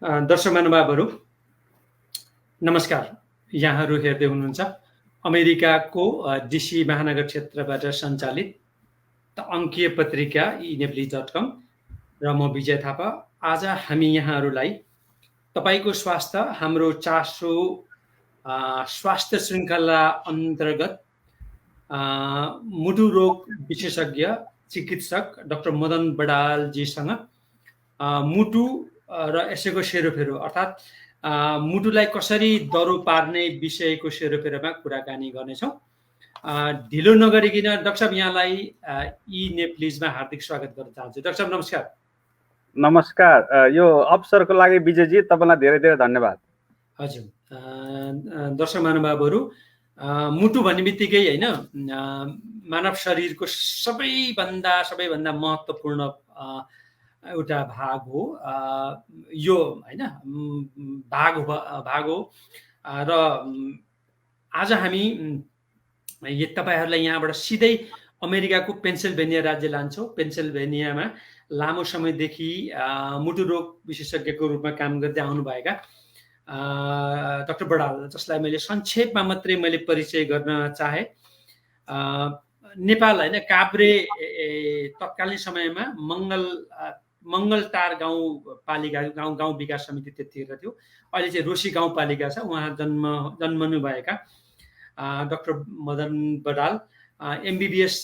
दर्शक महानुभावहरू नमस्कार। यहाँहरू हेर्दै हुनुहुन्छ अमेरिकाको डिसी महानगर क्षेत्रबाट सञ्चालित अङ्कीय पत्रिका इनेब्ली.com र म विजय थापा। आज हामी यहाँहरूलाई तपाईको स्वास्थ्य हाम्रो चासो स्वास्थ्य श्रृङ्खला अन्तर्गत मुटु रोग विशेषज्ञ चिकित्सक डाक्टर मदन बडालजीसँग मुटु र यसैको सेरोफेरो अर्थात् मुटुलाई कसरी दह्रो पार्ने विषयको सेरोफेरोमा कुराकानी गर्नेछौँ। ढिलो नगरिकन डाक्टर साहब यहाँलाई इनेब्लीमा हार्दिक स्वागत गर्न चाहन्छु। डाक्टर साहब नमस्कार। नमस्कार। यो अवसरको लागि विजयजी तपाईलाई धेरै धेरै धन्यवाद। हजुर, दर्शक महानुभावहरू मुटु भन्ने बित्तिकै हैन मानव शरीरको सबैभन्दा महत्त्वपूर्ण एउटा भाग हो। यो हैन भाग हो र आज हामी तपाईहरुलाई यहाँबाट सिधै अमेरिकाको पेन्सिल्भेनिया राज्य लान्छौँ। पेन्सिल्भेनियामा लामो समयदेखि मुटु रोग विशेषज्ञको रूपमा काम गर्दै आउनुभएका डाक्टर बडाल, जसलाई मैले संक्षेपमा मात्रै परिचय गर्न चाहे। नेपाल हैन काभ्रे तत्कालीन समयमा मङ्गलटार गाउँपालिका गाउँ विकास समिति त्यतिखेर थियो। अहिले चाहिँ रोशी गाउँपालिका छ। उहाँ जन्मनु भएका डाक्टर मदन बडाल एमबीबीएस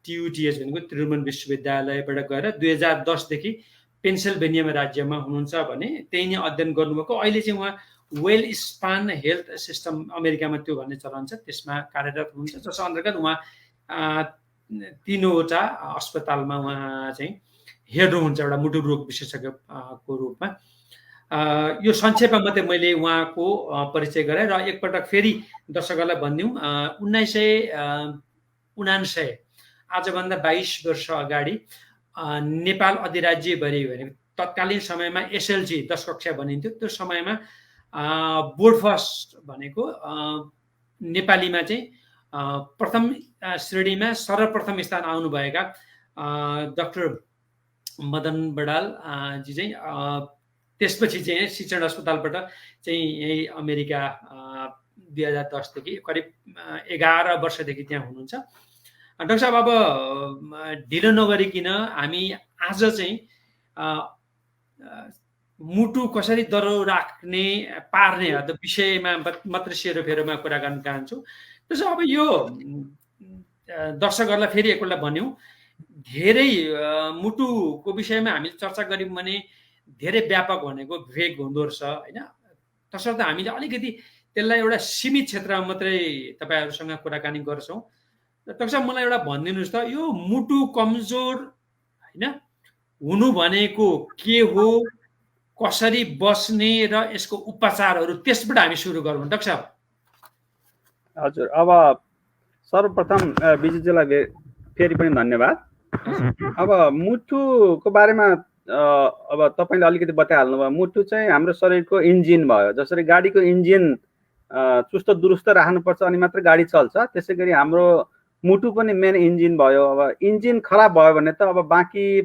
टियुटिएच भनेको त्रिभुवन विश्वविद्यालयबाट गएर 2010 देखि पेन्सिल्भेनिया राज्यमा हुनुहुन्छ भने त्यही नै अध्ययन गर्नुभएको। अहिले चाहिँ उहाँ वेल स्पान हेल्थ सिस्टम अमेरिकामा त्यो भन्ने चलन छ, त्यसमा कार्यरत हुनुहुन्छ, जस अन्तर्गत उहाँ 3वटा अस्पतालमा उहाँ चाहिँ हेर्नुहुन्छ एउटा मुटु रोग विशेषज्ञको रूपमा। यो संक्षेपमा मात्रै मैले उहाँको परिचय गरेँ र एकपटक फेरि दर्शकहरूलाई भनिदिउँ। 1979 आजभन्दा 22 वर्ष अगाडि नेपाल अधिराज्य भरि भने तत्कालीन समयमा एसएलसी 10 कक्षा भनिन्थ्यो। त्यो समयमा बोर्ड फर्स्ट भनेको नेपालीमा चाहिँ प्रथम श्रेणीमा सर्वप्रथम स्थान आउनुभएका डाक्टर मदन बडाल जी चाहिँ त्यसपछि चाहिँ शिक्षण अस्पतालबाट चाहिँ यही अमेरिका 2010 देखि करिब 11 वर्षदेखि त्यहाँ हुनुहुन्छ। डाक्टर साहब, अब ढिलो नगरिकन हामी आज चाहिँ मुटु कसरी दह्रो राख्ने पार्ने विषयमा मात्र सेरोफेरोमा कुरा गर्न चाहन्छु। त्यसो अब यो दर्शकहरूलाई फेरि एकपल्ट भन्यौँ, धेरै मुटुको विषयमा हामीले चर्चा गऱ्यौँ भने धेरै व्यापक भनेको विवेक हुँदो रहेछ हैन। तसर्थ हामीले अलिकति त्यसलाई एउटा सीमित क्षेत्रमा मात्रै तपाईहरुसँग कुराकानी गर्छौँ। डाक्टर साहब, मलाई एउटा भनिदिनुस् त, यो मुटु कमजोर हैन हुनु भनेको के हो, कसरी बस्ने र यसको उपचारहरू, त्यसबाट हामी सुरु गरौँ डाक्टर साहब। हजुर, अब सर्वप्रथम विजयजीलाई फेरि पनि धन्यवाद। अब मुटुको बारेमा अब तपाईले अलिकति बताइहाल्नु भयो। मुटु चाहिँ हाम्रो शरीरको इन्जिन भयो। जसरी गाडीको इन्जिन चुस्त दुरुस्त राख्नुपर्छ अनि मात्र गाडी चल्छ, त्यसै गरी हाम्रो मुटु पनि मेन इन्जिन भयो। अब इन्जिन खराब भयो भने त अब बाँकी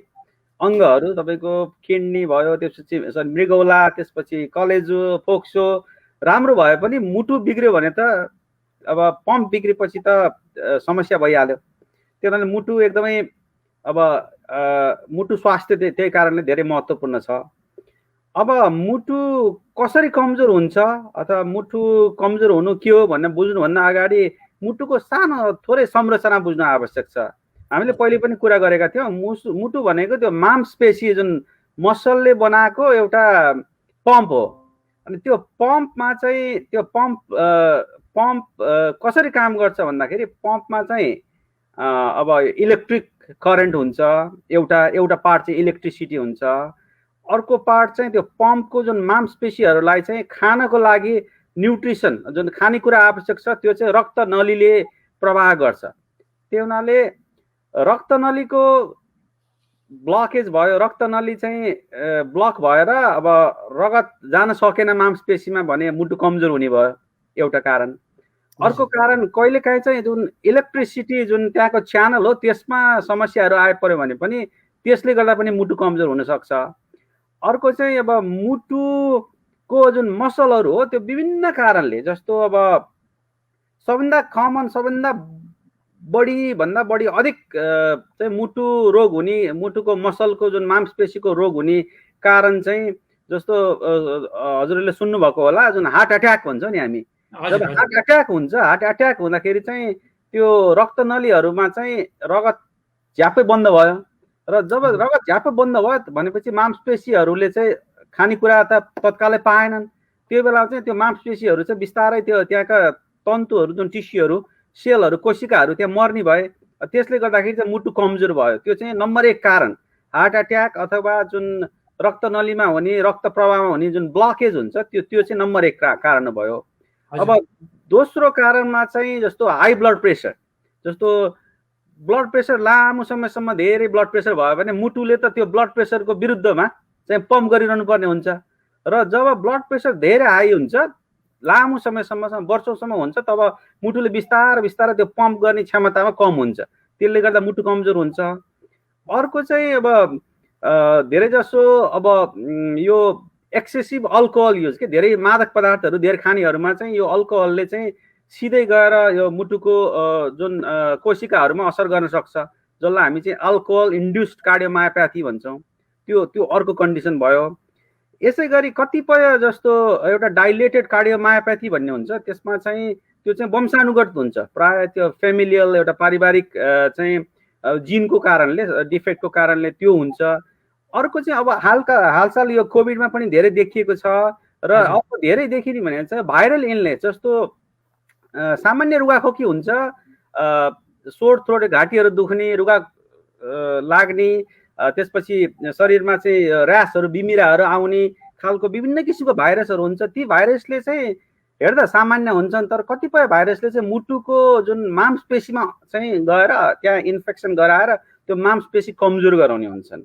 अङ्गहरू तपाईको किडनी भयो, त्यसपछि मृगौला, त्यसपछि कलेजो, फोक्सो राम्रो भए पनि मुटु बिग्रियो भने त अब पम्प बिग्रेपछि त समस्या भइहाल्यो। त्यही कारणले मुटु एकदमै अब मुटु स्वास्थ्य त्यही कारणले धेरै महत्त्वपूर्ण छ। अब मुटु कसरी कमजोर हुन्छ अथवा मुटु कमजोर हुनु के हो भन्ने बुझ्नुभन्दा अगाडि मुटुको सानो थोरै संरचना बुझ्न आवश्यक छ। हामीले पहिले पनि कुरा गरेका थियौँ, मुटु भनेको त्यो मांसपेशी जुन मसलले बनाएको एउटा पम्प हो। अनि त्यो पम्पमा चाहिँ त्यो पम्प कसरी काम गर्छ भन्दाखेरि पम्पमा चाहिँ अब इलेक्ट्रिक करेन्ट हुन्छ, एउटा पार्ट चाहिँ इलेक्ट्रिसिटी हुन्छ, अर्को पार्ट चाहिँ त्यो पम्पको जुन मांसपेशीहरूलाई चाहिँ खानको लागि न्युट्रिसन जुन खानेकुरा आवश्यक छ त्यो चाहिँ रक्तनलीले प्रवाह गर्छ। त्यो हुनाले रक्तनलीको ब्लकेज भयो, रक्तनली चाहिँ ब्लक भएर अब रगत जान सकेन मांसपेशीमा भने मुटु कमजोर हुने भयो एउटा कारण। अर्को कारण कहिलेकाहीँ चाहिँ जुन इलेक्ट्रिसिटी जुन त्यहाँको च्यानल हो त्यसमा समस्याहरू आइपर्यो भने पनि त्यसले गर्दा पनि मुटु कमजोर हुन सक्छ। अर्को चाहिँ अब मुटु को जुन मसलहरू हो त्यो विभिन्न कारणले, जस्तो अब सबभन्दा कमन, सबभन्दा भन्दा बढी अधिक चाहिँ मुटु रोग हुने, मुटुको मसलको जुन मांसपेशीको रोग हुने कारण चाहिँ जस्तो हजुरले सुन्नुभएको होला, जुन हार्ट अट्याक भन्छ नि हामी। जब हार्ट अट्याक हुन्छ, हार्ट अट्याक हुँदाखेरि चाहिँ त्यो रक्तनलीहरूमा चाहिँ रगत झ्यापै बन्द भयो, र जब रगत झ्यापै बन्द भयो भनेपछि मांसपेशीहरूले चाहिँ खानेकुरा त तत्कालै पाएनन्। त्यो बेला चाहिँ त्यो मांसपेशीहरू चाहिँ बिस्तारै त्यो त्यहाँका तन्तुहरू, जुन टिस्युहरू, सेलहरू, कोशिकाहरू त्यहाँ मर्ने भए। त्यसले गर्दाखेरि चाहिँ मुटु कमजोर भयो। त्यो चाहिँ नम्बर 1 कारण, हार्ट अट्याक अथवा जुन रक्तनलीमा हुने, रक्त प्रवाहमा हुने जुन ब्लकेज हुन्छ त्यो चाहिँ नम्बर 1 कारण भयो। अब दोस्रो कारणमा चाहिँ जस्तो हाई ब्लड प्रेसर, जस्तो ब्लड प्रेसर लामो समयसम्म धेरै ब्लड प्रेसर भयो भने मुटुले त त्यो ब्लड प्रेसरको विरुद्धमा चाहिँ पम्प गरिरहनु पर्ने हुन्छ, र जब ब्लड प्रेसर धेरै हाई हुन्छ, लामो समयसम्म, वर्षौंसम्म हुन्छ, तब मुटुले बिस्तारै बिस्तारै त्यो पम्प गर्ने क्षमतामा कम हुन्छ, त्यसले गर्दा मुटु कमजोर हुन्छ। अर्को चाहिँ अब धेरै जसो अब यो एक्सेसिभ अल्कोहल युज के, धेरै मादक पदार्थहरू धेरै खानेहरूमा चाहिँ यो अल्कोहलले चाहिँ सिधै गएर यो मुटुको जुन कोशिकाहरूमा असर गर्न सक्छ, जसलाई हामी चाहिँ अल्कोहल इन्ड्युस्ड कार्डियोमायोप्याथी भन्छौँ। त्यो अर्को कन्डिसन भयो। यसै गरी कतिपय जस्तो एउटा डाइलेटेड कार्डियोमायोप्याथी भन्ने हुन्छ, त्यसमा चाहिँ त्यो चाहिँ वंशानुगत हुन्छ, प्राय त्यो फेमिलियल एउटा पारिवारिक चाहिँ जिनको कारणले, डिफेक्टको कारणले त्यो हुन्छ। अर्को चाहिँ अब हालसाल यो कोभिडमा पनि धेरै देखिएको छ, र अब धेरै देखिने भने चाहिँ भाइरल इलनेस, जस्तो सामान्य रुगाखोकी हुन्छ, सोर थ्रोट, घाँटीहरू दुख्ने, रुगा लाग्ने, त्यसपछि शरीरमा चाहिँ र्यासहरू, बिमिराहरू आउने खालको विभिन्न किसिमको भाइरसहरू हुन्छ। ती भाइरसले चाहिँ हेर्दा सामान्य हुन्छन्, तर कतिपय भाइरसले चाहिँ मुटुको जुन मांसपेशीमा चाहिँ गएर त्यहाँ इन्फेक्सन गराएर त्यो मांसपेशी कमजोर गराउने हुन्छन्।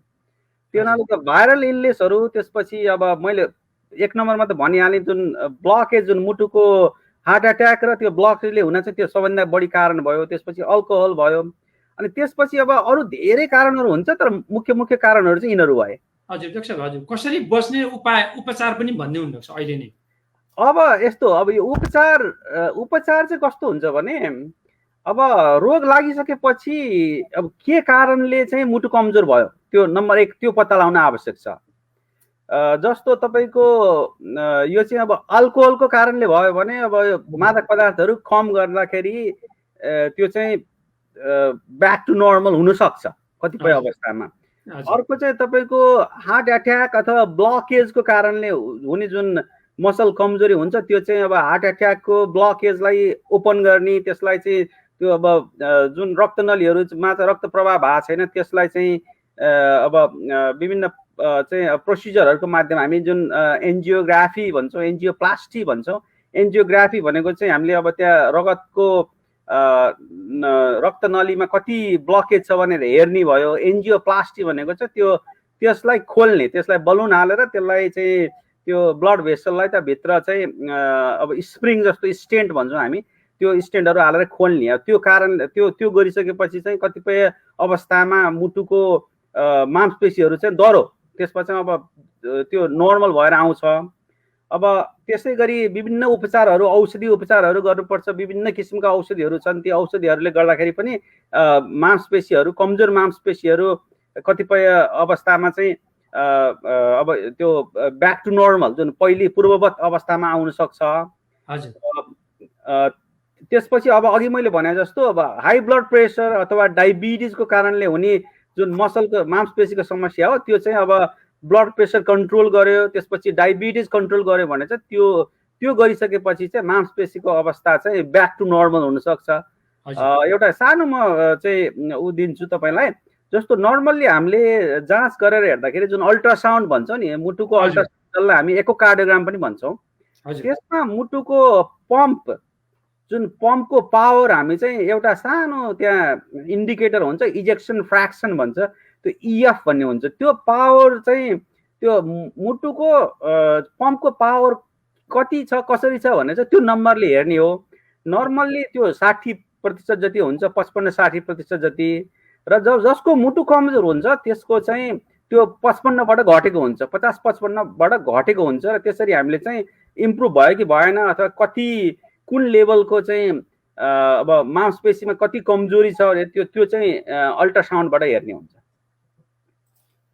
त्यो हुनाले त भाइरल इलनेसहरू, त्यसपछि अब मैले 1 नम्बरमा त भनिहालेँ, जुन ब्लकेज, जुन मुटुको हार्ट अट्याक र त्यो ब्लकेजले हुन चाहिँ त्यो सबभन्दा बढी कारण भयो। त्यसपछि अल्कोहल भयो, अनि त्यसपछि अब अरू धेरै कारणहरू हुन्छ, तर मुख्य कारणहरू चाहिँ यिनीहरू भए। हजुर डाक्टर साहब, हजुर कसरी बस्ने उपचार पनि भन्ने हुनुहुन्छ अहिले नै? अब यस्तो, अब यो उपचार चाहिँ कस्तो हुन्छ भने, अब रोग लागिसकेपछि अब के कारणले चाहिँ मुटु कमजोर भयो, त्यो नम्बर 1 त्यो पत्ता लगाउन आवश्यक छ। जस्तो तपाईँको यो चाहिँ अब अल्कोहलको कारणले भयो भने, अब मादक पदार्थहरू कम गर्दाखेरि त्यो चाहिँ ब्याक टु नर्मल हुनसक्छ कतिपय अवस्थामा। अर्को चाहिँ तपाईँको हार्ट अट्याक अथवा ब्लकेजको कारणले हुने जुन मसल कमजोरी हुन्छ, त्यो चाहिँ अब हार्ट अट्याकको ब्लकेजलाई ओपन गर्ने, त्यसलाई चाहिँ त्यो अब जुन रक्तनलीहरूमा चाहिँ रक्त प्रवाह भएको छैन, त्यसलाई चाहिँ अब विभिन्न चाहिँ प्रोसिजरहरूको माध्यम, हामी जुन एन्जियोग्राफी भन्छौँ, एन्जियोप्लास्टी भन्छौँ। एन्जियोग्राफी भनेको चाहिँ हामीले अब त्यहाँ रगतको रक्तनलीमा कति ब्लकेज छ भनेर हेर्ने भयो। एन्जियोप्लास्टी भनेको चाहिँ त्यसलाई खोल्ने, त्यसलाई बलुन हालेर त्यसलाई चाहिँ त्यो ब्लड भेसललाई त भित्र चाहिँ अब स्प्रिङ जस्तो स्टेन्ट भन्छौँ हामी, त्यो स्टेन्टहरू हालेर खोल्ने। त्यो कारण त्यो गरिसकेपछि चाहिँ कतिपय अवस्थामा मुटुको मांसपेशीहरू चाहिँ दह्रो, त्यसपछि अब त्यो नर्मल भएर आउँछ। अब त्यसै गरी विभिन्न उपचारहरू, औषधि उपचारहरू गर्नुपर्छ। विभिन्न किसिमका औषधिहरू छन्, ती औषधिहरूले गर्दाखेरि पनि मांसपेशीहरू, कमजोर मांसपेशीहरू कतिपय अवस्थामा चाहिँ अब त्यो ब्याक टु नर्मल, जुन पहिले पूर्ववत अवस्थामा आउन सक्छ। त्यसपछि अब अघि मैले भने जस्तो अब हाई ब्लड प्रेसर अथवा डायबिटिजको कारणले हुने जुन मसलको मांसपेशीको समस्या हो, त्यो चाहिँ अब ब्लड प्रेसर कन्ट्रोल गर्यो, त्यसपछि डायबिटिज कन्ट्रोल गर्यो भने चाहिँ त्यो गरिसकेपछि चाहिँ मांसपेशीको अवस्था चाहिँ ब्याक टु नर्मल हुनसक्छ। एउटा सानो म चाहिँ दिन्छु तपाईँलाई। जस्तो नर्मल्ली हामीले जाँच गरेर हेर्दाखेरि जुन अल्ट्रासाउन्ड भन्छौँ नि, मुटुको अल्ट्रासाउन्ड, जसलाई हामी एकोकार्डियोग्राम पनि भन्छौँ, त्यसमा मुटुको पम्प, जुन पम्पको पावर हामी चाहिँ एउटा सानो त्यहाँ इन्डिकेटर हुन्छ, इजेक्सन फ्र्याक्सन भन्छ, त्यो इएफ भन्ने हुन्छ। त्यो पावर चाहिँ त्यो मुटुको पम्पको पावर कति छ, कसरी छ भने चाहिँ त्यो नम्बरले हेर्ने हो। नर्मल्ली त्यो 60% जति हुन्छ, 55-60% जति। र जसको मुटु कमजोर हुन्छ त्यसको चाहिँ त्यो 55 बाट घटेको हुन्छ, 50-55 बाट घटेको हुन्छ र त्यसरी हामीले चाहिँ इम्प्रुभ भयो कि भएन अथवा कति कुन लेभलको चाहिँ अब मांसपेशीमा कति कमजोरी छ त्यो त्यो चाहिँ अल्ट्रासाउन्डबाट हेर्ने हुन्छ।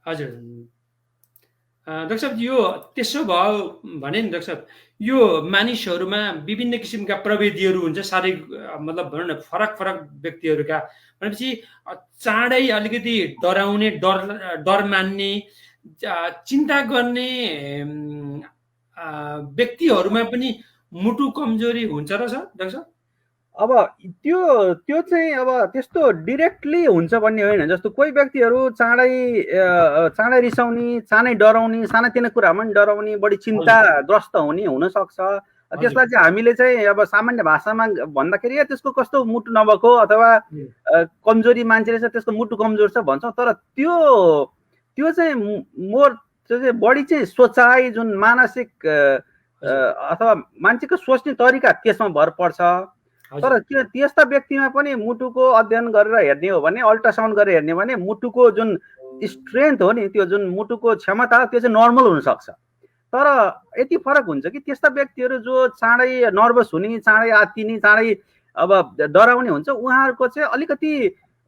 हजुर डाक्टर साहब, यो त्यसो भयो भने नि डाक्टर साहब, यो मानिसहरूमा विभिन्न किसिमका प्रविधिहरू हुन्छ, शारीरिक मतलब भनौँ न फरक फरक व्यक्तिहरूका, भनेपछि चाँडै अलिकति डराउने, डर मान्ने, चिन्ता गर्ने व्यक्तिहरूमा पनि मुटु कमजोरी हुन्छ र सर डाक्टर साहब? अब त्यो त्यो चाहिँ अब त्यस्तो डिरेक्टली हुन्छ भन्ने होइन। जस्तो कोही व्यक्तिहरू चाँडै रिसाउने, चाँडै डराउने, सानातिना कुरामा पनि डराउने, बढी चिन्ताग्रस्त हुने हुनसक्छ। त्यसलाई चाहिँ हामीले चाहिँ अब सामान्य भाषामा भन्दाखेरि त्यसको कस्तो मुटु नभएको अथवा कमजोरी मान्छे रहेछ, त्यसको मुटु कमजोर छ भन्छौँ। तर त्यो चाहिँ मोर चाहिँ बढी चाहिँ सोचाइ, जुन मानसिक अथवा मान्छेको सोच्ने तरिका त्यसमा भर पर्छ। तर त्यो त्यस्ता व्यक्तिमा पनि मुटुको अध्ययन गरेर हेर्ने हो भने, अल्ट्रासाउन्ड गरेर हेर्ने भने मुटुको जुन स्ट्रेन्थ हो नि, त्यो जुन मुटुको क्षमता त्यो चाहिँ नर्मल हुनसक्छ। तर यति फरक हुन्छ कि त्यस्ता व्यक्तिहरू जो चाँडै नर्भस हुने, चाँडै आत्तिने, चाँडै अब डराउने हुन्छ, उहाँहरूको चाहिँ अलिकति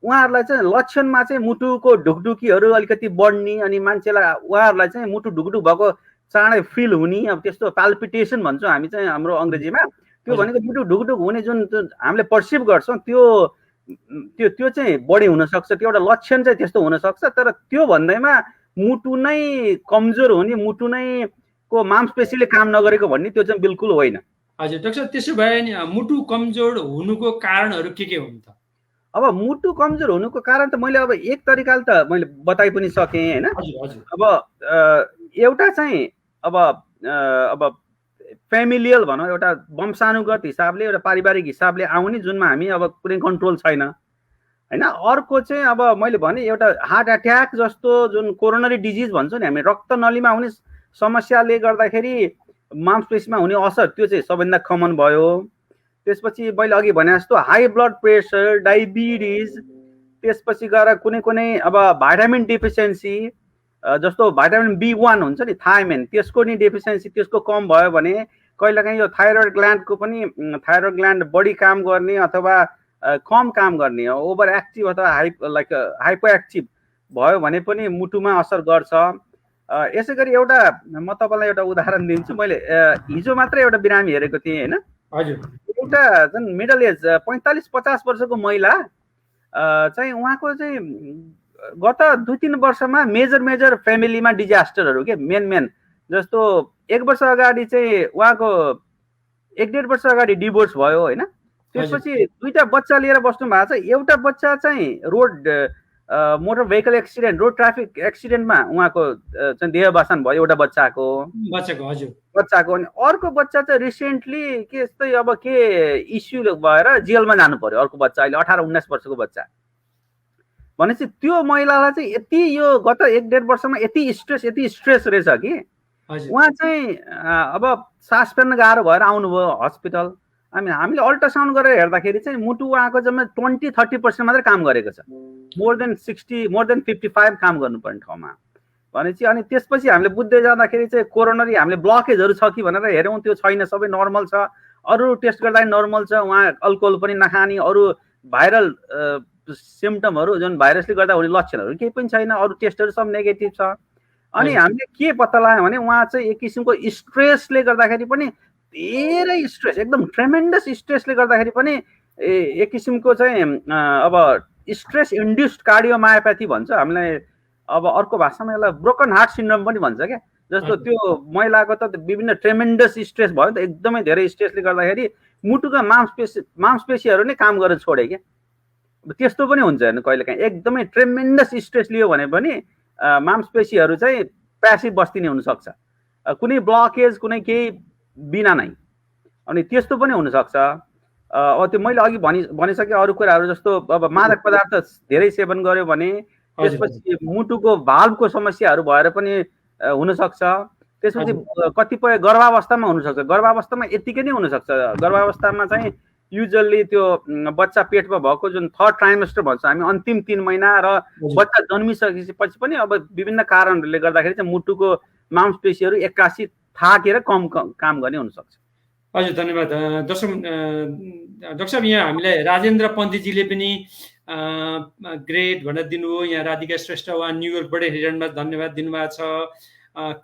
उहाँहरूलाई चाहिँ लक्षणमा चाहिँ मुटुको ढुकढुकीहरू अलिकति बढ्ने, अनि मान्छेलाई उहाँहरूलाई चाहिँ मुटु ढुकढुक भएको चाँडै फिल हुने, अब त्यस्तो पाल्पिटेसन भन्छौँ हामी चाहिँ हाम्रो अङ्ग्रेजीमा। त्यो भनेको मुटु ढुकढुक हुने जुन हामीले पर्सिभ गर्छौँ त्यो त्यो त्यो चाहिँ बढी हुनसक्छ। त्यो एउटा लक्षण चाहिँ त्यस्तो हुनसक्छ। तर त्यो भन्दैमा मुटु नै कमजोर हुने, मुटु नै को मांसपेशीले काम नगरेको भन्ने त्यो चाहिँ बिल्कुल होइन। हजुर डाक्टर, त्यसो भए नि मुटु कमजोर हुनुको कारणहरू के हुन् त? अब मुटु कमजोर हुनुको कारण त मैले अब एक तरिकाले त मैले बताइ पनि सकेँ होइन। अब एउटा चाहिँ अब फेमिलियल भनौँ, एउटा वंशानुगत हिसाबले, एउटा पारिवारिक हिसाबले आउने, जुनमा हामी अब कुनै कन्ट्रोल छैन होइन। अर्को चाहिँ अब मैले भने एउटा हार्ट एट्याक जस्तो जुन कोरोनरी डिजिज भन्छौँ नि हामी, रक्तनलीमा हुने समस्याले गर्दाखेरि मांसपेशीमा हुने असर, त्यो चाहिँ सबैभन्दा कमन भयो। त्यसपछि मैले अघि भने जस्तो हाई ब्लड प्रेसर, डायबिटिज, त्यसपछि गएर कुनै अब भाइटामिन डेफिसियन्सी, जस्तो भाइटामिन B1 हुन्छ नि, थायमिन, त्यसको नि डेफिसियन्सी, त्यसको कम भयो भने कहिलेकाहीँ यो थाइरोइड ग्ल्यान्डको पनि, थाइरोइड ग्ल्यान्ड बढी काम गर्ने अथवा कम काम गर्ने, ओभर एक्टिभ अथवा हाइपो एक्टिभ भयो भने पनि मुटुमा असर गर्छ। यसै गरी एउटा म तपाईँलाई एउटा उदाहरण दिन्छु। मैले हिजो मात्रै एउटा बिरामी हेरेको थिएँ होइन। हजुर, एउटा जुन मिडल एज 45-50 वर्षको महिला चाहिँ, उहाँको चाहिँ गत 2-3 वर्षमा मेजर फ्यामिलीमा डिजास्टरहरू के मेन जस्तो 1 वर्ष अगाडि चाहिँ उहाँको 1-1.5 वर्ष अगाडि डिभोर्स भयो होइन। त्यसपछि 2टा बच्चा लिएर बस्नु भएको छ। एउटा बच्चा चाहिँ road motor vehicle accident, road traffic एक्सिडेन्टमा उहाँको चाहिँ देहावसान भयो एउटा बच्चाको। हजुर अनि अर्को बच्चा चाहिँ रिसेन्टली के यस्तै अब के इस्यु भएर जेलमा जानु पर्यो। अर्को बच्चा अहिले 18-19 वर्षको बच्चा। भनेपछि त्यो महिलालाई चाहिँ यति यो गत 1-1.5 वर्षमा यति स्ट्रेस रहेछ कि उहाँ चाहिँ अब सास फेर्न गाह्रो भएर आउनुभयो हस्पिटल। हामीले अल्ट्रासाउन्ड गरेर हेर्दाखेरि चाहिँ मुटु उहाँको जम्मा 20-30% मात्रै काम गरेको छ। मोर देन 55 काम गर्नुपर्ने ठाउँमा भनेपछि। अनि त्यसपछि हामीले बुझ्दै जाँदाखेरि चाहिँ कोरोनरी हामीले ब्लकेजहरू छ कि भनेर हेऱ्यौँ, त्यो छैन, सबै नर्मल छ। अरू टेस्ट गर्दा नर्मल छ। उहाँ अल्कोहल पनि नखाने, अरू भाइरल सिम्पटमहरू जुन भाइरसले गर्दा हुने लक्षणहरू केही पनि छैन, अरू टेस्टहरू सब नेगेटिभ छ। अनि हामीले के पत्ता लगायौँ भने उहाँ चाहिँ एक किसिमको स्ट्रेसले गर्दाखेरि पनि, धेरै स्ट्रेस, एकदम ट्रेमेन्डस स्ट्रेसले गर्दाखेरि पनि एक किसिमको चाहिँ अब स्ट्रेस इन्ड्युस्ड कार्डियोमायोप्याथी भन्छ हामीलाई। अब अर्को भाषामा यसलाई ब्रोकन हार्ट सिन्ड्रोम पनि भन्छ क्या। जस्तो त्यो महिलाको त विभिन्न ट्रेमेन्डस स्ट्रेस भयो नि त, एकदमै धेरै स्ट्रेसले गर्दाखेरि मुटुका मांसपेशीहरू नै काम गरेर छोडे क्या। त्यस्तो पनि हुन्छ हेर्नु, कहिलेकाहीँ एकदमै ट्रेमेन्डस स्ट्रेस लियो भने पनि मांसपेशीहरू चाहिँ प्यासिभ बस्दिने हुनसक्छ, कुनै ब्लकेज कुनै केही बिना नै। अनि त्यस्तो पनि हुनसक्छ। अब त्यो मैले अघि भनिसकेँ अरू कुराहरू, जस्तो अब मादक पदार्थ धेरै सेवन गर्यो भने त्यसपछि मुटुको भाल्भको समस्याहरू भएर पनि हुनसक्छ। त्यसपछि कतिपय गर्भावस्थामा हुनसक्छ। गर्भावस्थामा यतिकै नै हुनसक्छ। गर्भावस्थामा चाहिँ युजली त्यो बच्चा पेटमा भएको जुन थर्ड ट्राइमेस्टर भन्छ हामी, अन्तिम 3 महिना र बच्चा जन्मिसकेपछि पनि अब विभिन्न कारणहरूले गर्दाखेरि चाहिँ मुटुको मांसपेशीहरू एक्कासी थाकेर कम काम गर्ने हुनसक्छ। हजुर, धन्यवाद डाक्टर साहब। यहाँ हामीलाई राजेन्द्र पन्थीजीले पनि ग्रेट भनेर दिनुभयो। यहाँ राधिका श्रेष्ठ उहाँ न्युयोर्कबाटै हेरिरहनुमा धन्यवाद दिनुभएको छ।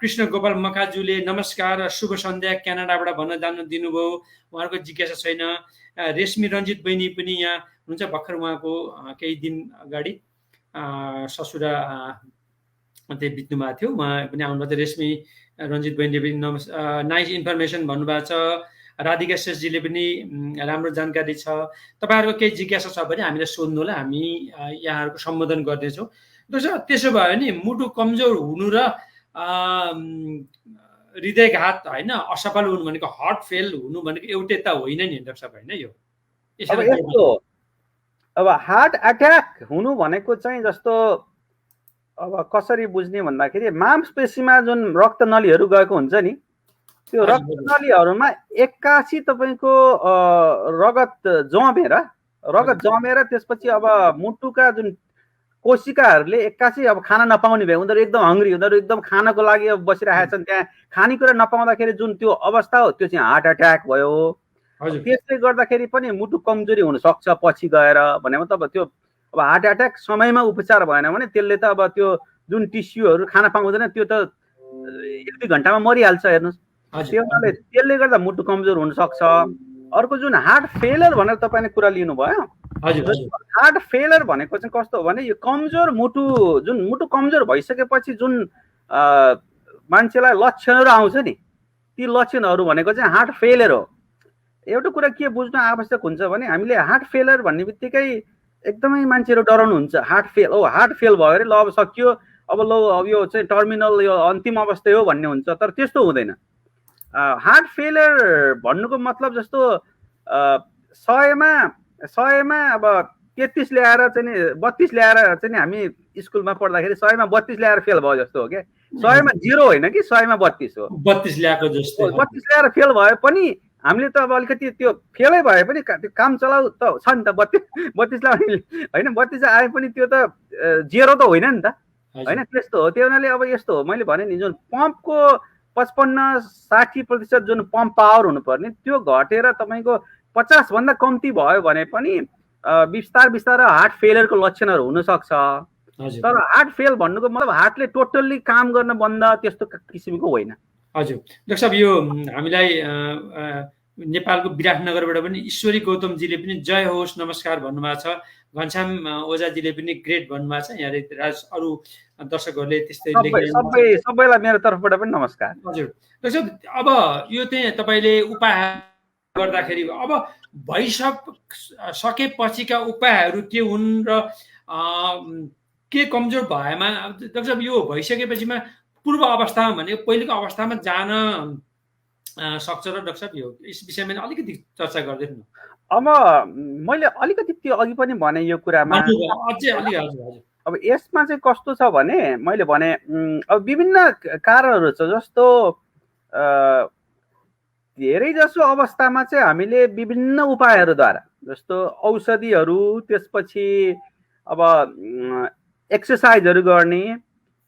कृष्ण गोपाल मकाजुले नमस्कार शुभ सन्ध्या क्यानाडाबाट भन्न जानु दिनुभयो, उहाँहरूको जिज्ञासा छैन। रेशमी रञ्जित बहिनी पनि यहाँ हुनुहुन्छ, भर्खर उहाँको केही दिन अगाडि ससुरा त्यही बित्नु भएको थियो, उहाँ पनि आउनुभएको थियो। रेशमी रञ्जित बहिनीले पनि नाइस इन्फर्मेसन भन्नुभएको छ। राधिका श्रेष्ठजीले पनि राम्रो जानकारी छ। तपाईँहरूको केही जिज्ञासा छ भने हामीलाई सोध्नु होला, हामी यहाँहरूको सम्बोधन गर्नेछौँ। त्यसो भयो भने मुटु कमजोर हुनु र हृदयघात होइन, असफल हुनु भनेको हार्ट फेल हुनु भनेको एउटै त होइन नि डाक्टर साहब, होइन? यो अब हार्ट अट्याक हुनु भनेको चाहिँ जस्तो अब कसरी बुझ्ने भन्दाखेरि मांसपेशीमा जुन रक्तनलीहरू गएको हुन्छ नि, त्यो रक्तनलीहरूमा एक्कासी तपाईँको रगत जमेर त्यसपछि अब मुटुका जुन कोशिकाहरूले एक्कासी अब खाना नपाउने भए, उनीहरू एकदम हङ्ग्री, उनीहरू एकदम खानको लागि अब बसिरहेका छन्, त्यहाँ खानेकुरा नपाउँदाखेरि जुन त्यो अवस्था हो त्यो चाहिँ हार्ट अट्याक भयो। त्यसले गर्दाखेरि पनि मुटु कमजोरी हुनसक्छ पछि गएर भनेमा त। अब त्यो अब हार्ट अट्याक समयमा उपचार भएन भने त्यसले त अब त्यो जुन टिस्युहरू खाना पाउँदैन त्यो त 1-2 घन्टामा मरिहाल्छ हेर्नुहोस्। त्यसले गर्दा मुटु कमजोर हुनसक्छ। अर्को जुन हार्ट फेलर भनेर तपाईँले कुरा लिनुभयो, हार्ट फेलर भनेको चाहिँ कस्तो हो भने यो कमजोर मुटु, जुन मुटु कमजोर भइसकेपछि जुन मान्छेलाई लक्षणहरू आउँछ नि, ती लक्षणहरू भनेको चाहिँ हार्ट फेलर हो। एउटा कुरा के बुझ्न आवश्यक हुन्छ भने हामीले हार्ट फेलर भन्ने बित्तिकै एकदमै मान्छेहरू डराउनुहुन्छ। हार्ट फेल भयो अरे, ल अब सकियो, अब यो चाहिँ टर्मिनल, यो अन्तिम अवस्था हो भन्ने हुन्छ। तर त्यस्तो हुँदैन। हार्ट फेलर भन्नुको मतलब जस्तो 100मा अब 33 ल्याएर चाहिँ 32 ल्याएर चाहिँ हामी स्कुलमा पढ्दाखेरि 100मा 32 ल्याएर फेल भयो जस्तो हो क्या। 100मा 0 होइन कि 100मा 32 हो। 32 ल्याएको जस्तो। 32 ल्याएर फेल भयो पनि हामीले त अब अलिकति त्यो फेलै भए पनि काम चलाउ त छ नि त। 32 लाई होइन, 32 आए पनि त्यो त 0 त होइन नि त, होइन? त्यस्तो हो। त्यो हुनाले अब यस्तो हो, मैले भने नि जुन पम्पको 55-60% जुन पम्प पावर हुनुपर्ने त्यो घटेर तपाईँको 50 भन्दा कम्ती भयो भने पनि बिस्तारै हार्ट फेलरको लक्षणहरू हुनसक्छ। तर हार्ट फेल भन्नुको मतलब हार्टले टोटल्ली काम गर्न बन्द त्यस्तो किसिमको होइन। हजुर डाक्टर साहब, यो हामीलाई नेपालको विराटनगरबाट पनि ईश्वरी गौतमजीले पनि जय होस् नमस्कार भन्नुभएको छ। घनश्याम ओझाजीले पनि ग्रेट भन्नुभएको छ। यहाँ अरू दर्शकहरूले त्यस्तै सबैलाई मेरो तर्फबाट पनि नमस्कार। हजुर डाक्टर साहब, अब यो चाहिँ तपाईँले उपाय गर्दाखेरि अब भइसकेपछिका उपायहरू के हुन् र के कमजोर भएमा डाक्टर साहब यो भइसकेपछिमा पूर्व अवस्थामा भनेको पहिलेको अवस्थामा जान सक्छ र डाक्टर साहब यो यस विषयमा अलिकति चर्चा गरिदिनु न। अब मैले अलिकति त्यो अघि पनि भने यो कुरामा अब यसमा चाहिँ कस्तो छ भने मैले भने अब विभिन्न कारणहरू छ। जस्तो धेरै जसो अवस्थामा चाहिँ हामीले विभिन्न उपायहरूद्वारा, जस्तो औषधिहरू, त्यसपछि अब एक्सर्साइजहरू गर्ने,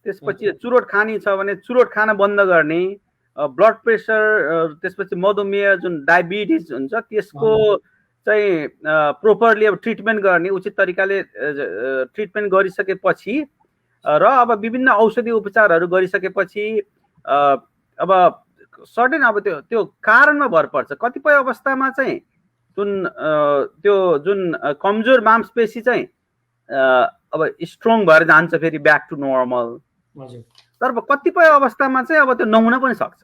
त्यसपछि चुरोट खाने छ भने चुरोट खान बन्द गर्ने, ब्लड प्रेसर, त्यसपछि मधुमेह जुन डायबिटिज हुन्छ त्यसको चाहिँ प्रोपरली अब ट्रिटमेन्ट गर्ने, उचित तरिकाले ट्रिटमेन्ट गरिसकेपछि र अब विभिन्न औषधि उपचारहरू गरिसकेपछि अब सर्टेन अब त्यो कारणमा भर पर्छ। कतिपय अवस्थामा चाहिँ जुन कमजोर मांसपेशी चाहिँ अब स्ट्रङ भएर जान्छ फेरि ब्याक टु नर्मल। तर कतिपय अवस्थामा चाहिँ अब त्यो नहुन पनि सक्छ।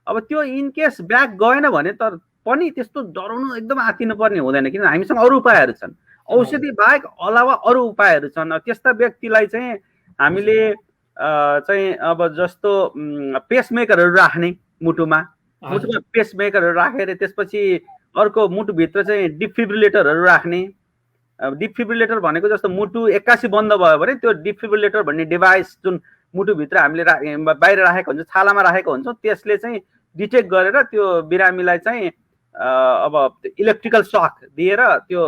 अब त्यो इन केस ब्याक गएन भने तर पनि त्यस्तो डराउनु एकदम आत्तिनु पर्ने हुँदैन, किन हामीसँग अरू उपायहरू छन्। औषधि बाहेक अलावा अरू उपायहरू छन्। त्यस्ता व्यक्तिलाई चाहिँ हामीले चाहिँ अब जस्तो पेसमेकरहरू राख्ने, मुटुमा पेसमेकरहरू राखेर त्यसपछि अर्को मुटुभित्र चाहिँ डिफिब्रिलेटरहरू राख्ने। डिफिब्रिलेटर भनेको जस्तो मुटु एक्कासी बन्द भयो भने त्यो डिफिब्रिलेटर भन्ने डिभाइस जुन मुटुभित्र हामीले बाहिर राखेको हुन्छ, छालामा राखेको हुन्छ, त्यसले चाहिँ डिटेक्ट गरेर त्यो बिरामीलाई चाहिँ अब इलेक्ट्रिकल सक दिएर त्यो